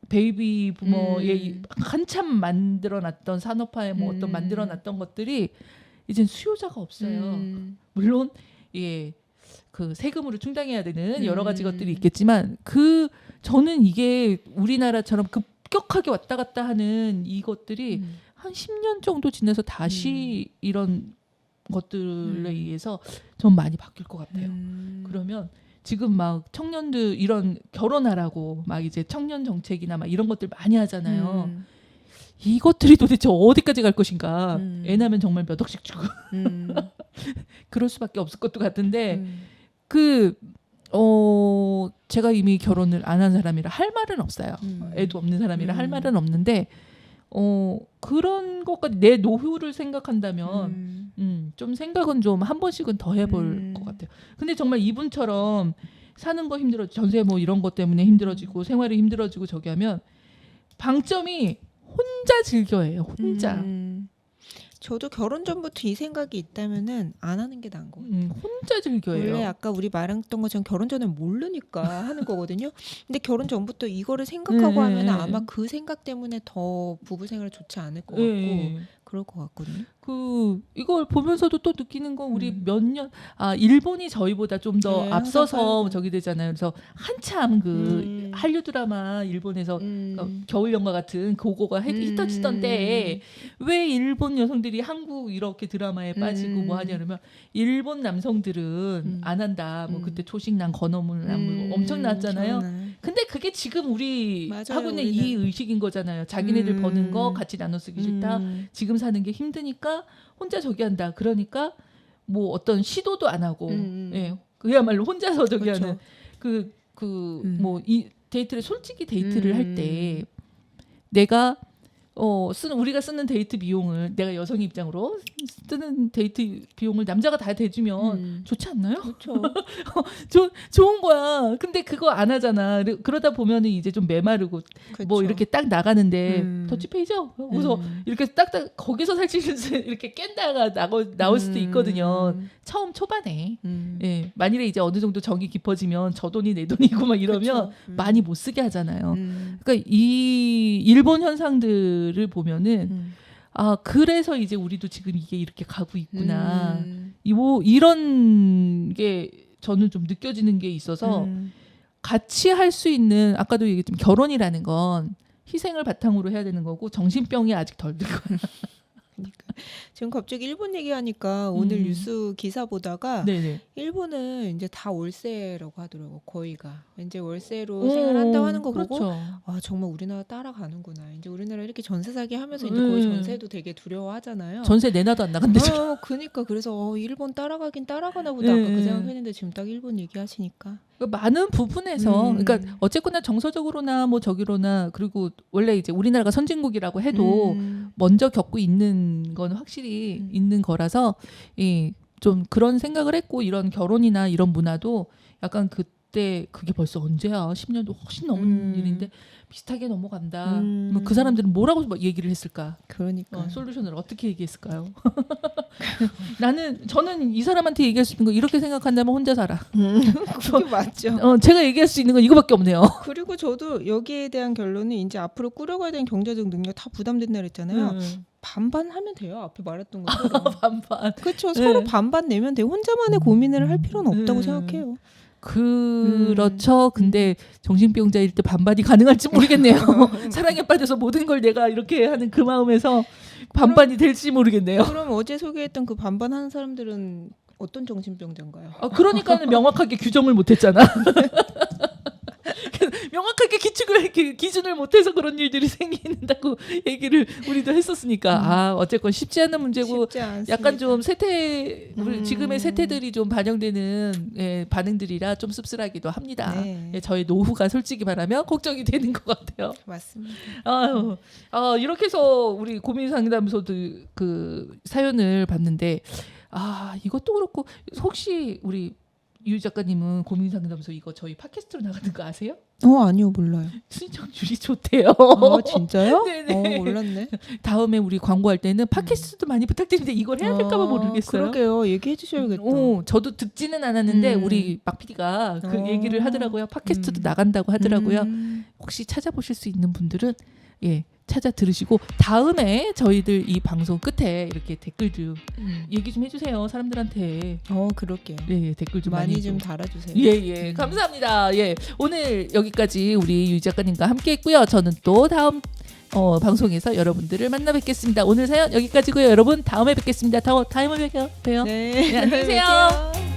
Speaker 1: 베이비 부머의 한참 만들어놨던 산업화에 뭐 어떤 만들어놨던 것들이 이젠 수요자가 없어요. 물론 예. 그 세금으로 충당해야 되는 여러 가지 것들이 있겠지만 저는 이게 우리나라처럼 급격하게 왔다 갔다 하는 이것들이 한 10년 정도 지나서 다시 이런 것들에 의해서 좀 많이 바뀔 것 같아요. 그러면 지금 막 청년들 이런 결혼하라고 막 이제 청년 정책이나 막 이런 것들 많이 하잖아요. 이것들이 도대체 어디까지 갈 것인가. 애 낳으면 정말 몇 억씩 주고 그럴 수밖에 없을 것도 같은데 제가 이미 결혼을 안 한 사람이라 할 말은 없어요. 애도 없는 사람이라 할 말은 없는데 그런 것까지 내 노후를 생각한다면 좀 생각은 좀 한 번씩은 더 해볼 것 같아요. 근데 정말 이분처럼 사는 거 전세 뭐 이런 것 때문에 힘들어지고 생활이 힘들어지고 저기 하면 방점이 혼자 즐겨해요. 혼자.
Speaker 3: 저도 결혼 전부터 이 생각이 있다면은 안 하는 게 나은 거 같아요.
Speaker 1: 혼자 즐겨해요.
Speaker 3: 원래 아까 우리 말했던 것처럼 결혼 전에 모르니까 하는 거거든요. 근데 결혼 전부터 이거를 생각하고 하면 아마 그 생각 때문에 더 부부 생활 좋지 않을 것 같고 그럴 것 같거든요.
Speaker 1: 이걸 보면서도 또 느끼는 건 우리 몇 년 일본이 저희보다 좀 더 앞서서 저기 되잖아요. 그래서 한참 한류 드라마 일본에서 겨울 연가 같은 그거가 히트치던 때에 왜 일본 여성들이 한국 이렇게 드라마에 빠지고 뭐 하냐 그러면 일본 남성들은 안 한다. 뭐 그때 초식남 건어물 엄청 나왔잖아요. 근데 그게 지금 우리 하고 있는 이 의식인 거잖아요. 자기네들 버는 거 같이 나눠 쓰기 싫다. 지금 사는 게 힘드니까 혼자 저기 한다. 그러니까 뭐 어떤 시도도 안 하고 예. 그야말로 혼자서 저기 하는 뭐 이 데이트를 솔직히 데이트를 할 때 내가 우리가 쓰는 데이트 비용을 내가 여성 입장으로 쓰는 데이트 비용을 남자가 다 대주면 좋지 않나요?
Speaker 3: 그렇죠.
Speaker 1: 좋은 거야. 근데 그거 안 하잖아. 그러다 보면은 이제 좀 메마르고 뭐 이렇게 딱 나가는데 더치페이죠. 그래서 이렇게 딱딱 거기서 사실 이렇게 깬다가 나올 수도 있거든요. 처음 초반에. 예. 만일에 이제 어느 정도 정이 깊어지면 저 돈이 내 돈이고 막 이러면 많이 못 쓰게 하잖아요. 그러니까 이 일본 현상들을 보면은 그래서 이제 우리도 지금 이게 이렇게 가고 있구나. 이런 게 저는 좀 느껴지는 게 있어서 같이 할 수 있는 아까도 얘기했지만 결혼이라는 건 희생을 바탕으로 해야 되는 거고 정신병이 아직 덜 들거나.
Speaker 3: 그러니까 지금 갑자기 일본 얘기하니까 오늘 뉴스 기사 보다가
Speaker 1: 네네.
Speaker 3: 일본은 이제 다 월세라고 하더라고. 거의가 이제 월세로 생활한다고 하는 거
Speaker 1: 그렇죠.
Speaker 3: 보고 정말 우리나라 따라가는구나. 이제 우리나라 이렇게 전세 사기 하면서 이제 거의 전세도 되게 두려워하잖아요.
Speaker 1: 전세 내놔도 안 나간대.
Speaker 3: 그니까 그래서 일본 따라가긴 따라가나 보다 아까 그 생각했는데 지금 딱 일본 얘기하시니까
Speaker 1: 많은 부분에서 그러니까 어쨌거나 정서적으로나 뭐 저기로나 그리고 원래 이제 우리나라가 선진국이라고 해도 먼저 겪고 있는 건 확실히 있는 거라서 좀 그런 생각을 했고 이런 결혼이나 이런 문화도 약간 그때 그게 벌써 언제야? 10년도 훨씬 넘은 일인데 비슷하게 넘어간다. 그러면 그 사람들은 뭐라고 얘기를 했을까?
Speaker 3: 그러니까
Speaker 1: 솔루션을 어떻게 얘기했을까요? 저는 이 사람한테 얘기할 수 있는 거 이렇게 생각한다면 혼자 살아.
Speaker 3: 그게 맞죠.
Speaker 1: 제가 얘기할 수 있는 건 이거밖에 없네요.
Speaker 3: 그리고 저도 여기에 대한 결론은 이제 앞으로 꾸려가야 되는 경제적 능력 다 부담된다 그랬잖아요. 반반 하면 돼요. 앞에 말했던 것처럼.
Speaker 1: 반반.
Speaker 3: 그렇죠. 서로 반반 내면 돼요. 혼자만의 고민을 할 필요는 없다고 생각해요.
Speaker 1: 그렇죠. 근데 정신병자일 때 반반이 가능할지 모르겠네요. 사랑에 빠져서 모든 걸 내가 이렇게 하는 그 마음에서 반반이 될지 모르겠네요.
Speaker 3: 그럼 어제 소개했던 그 반반 하는 사람들은 어떤 정신병자인가요?
Speaker 1: 그러니까는 명확하게 규정을 못했잖아. 명확하게 기준을 못해서 그런 일들이 생긴다고 얘기를 우리도 했었으니까 어쨌건 쉽지 않은 문제고
Speaker 3: 쉽지 않습니다.
Speaker 1: 약간 좀 우리 지금의 세태들이 좀 반영되는 반응들이라 좀 씁쓸하기도 합니다.
Speaker 3: 네.
Speaker 1: 저의 노후가 솔직히 말하면 걱정이 되는 것 같아요.
Speaker 3: 맞습니다.
Speaker 1: 이렇게 해서 우리 고민 상담소도 그 사연을 봤는데 이것도 그렇고 혹시 우리 유 작가님은 고민 상담소 이거 저희 팟캐스트로 나가는 거 아세요?
Speaker 3: 아니요, 몰라요.
Speaker 1: 시청률이 좋대요.
Speaker 3: 진짜요?
Speaker 1: 네네.
Speaker 3: 몰랐네.
Speaker 1: 다음에 우리 광고할 때는 팟캐스트도 많이 부탁드리는데 이걸 해야 될까 봐 모르겠어요.
Speaker 3: 그러게요. 얘기해 주셔야겠다.
Speaker 1: 저도 듣지는 않았는데 우리 박 PD가 그 얘기를 하더라고요. 팟캐스트도 나간다고 하더라고요. 혹시 찾아보실 수 있는 분들은 찾아 들으시고 다음에 저희들 이 방송 끝에 이렇게 댓글 좀 얘기 좀 해주세요. 사람들한테.
Speaker 3: 그럴게요.
Speaker 1: 댓글 좀
Speaker 3: 많이
Speaker 1: 많이
Speaker 3: 좀 달아주세요.
Speaker 1: 예, 감사합니다. 오늘 여기까지 우리 유 작가님과 함께했고요. 저는 또 다음 방송에서 여러분들을 만나 뵙겠습니다. 오늘 사연 여기까지고요. 여러분 다음에 뵙겠습니다. 다음에 봬요.
Speaker 3: 네,
Speaker 1: 안녕히 계세요.
Speaker 3: 뵐게요.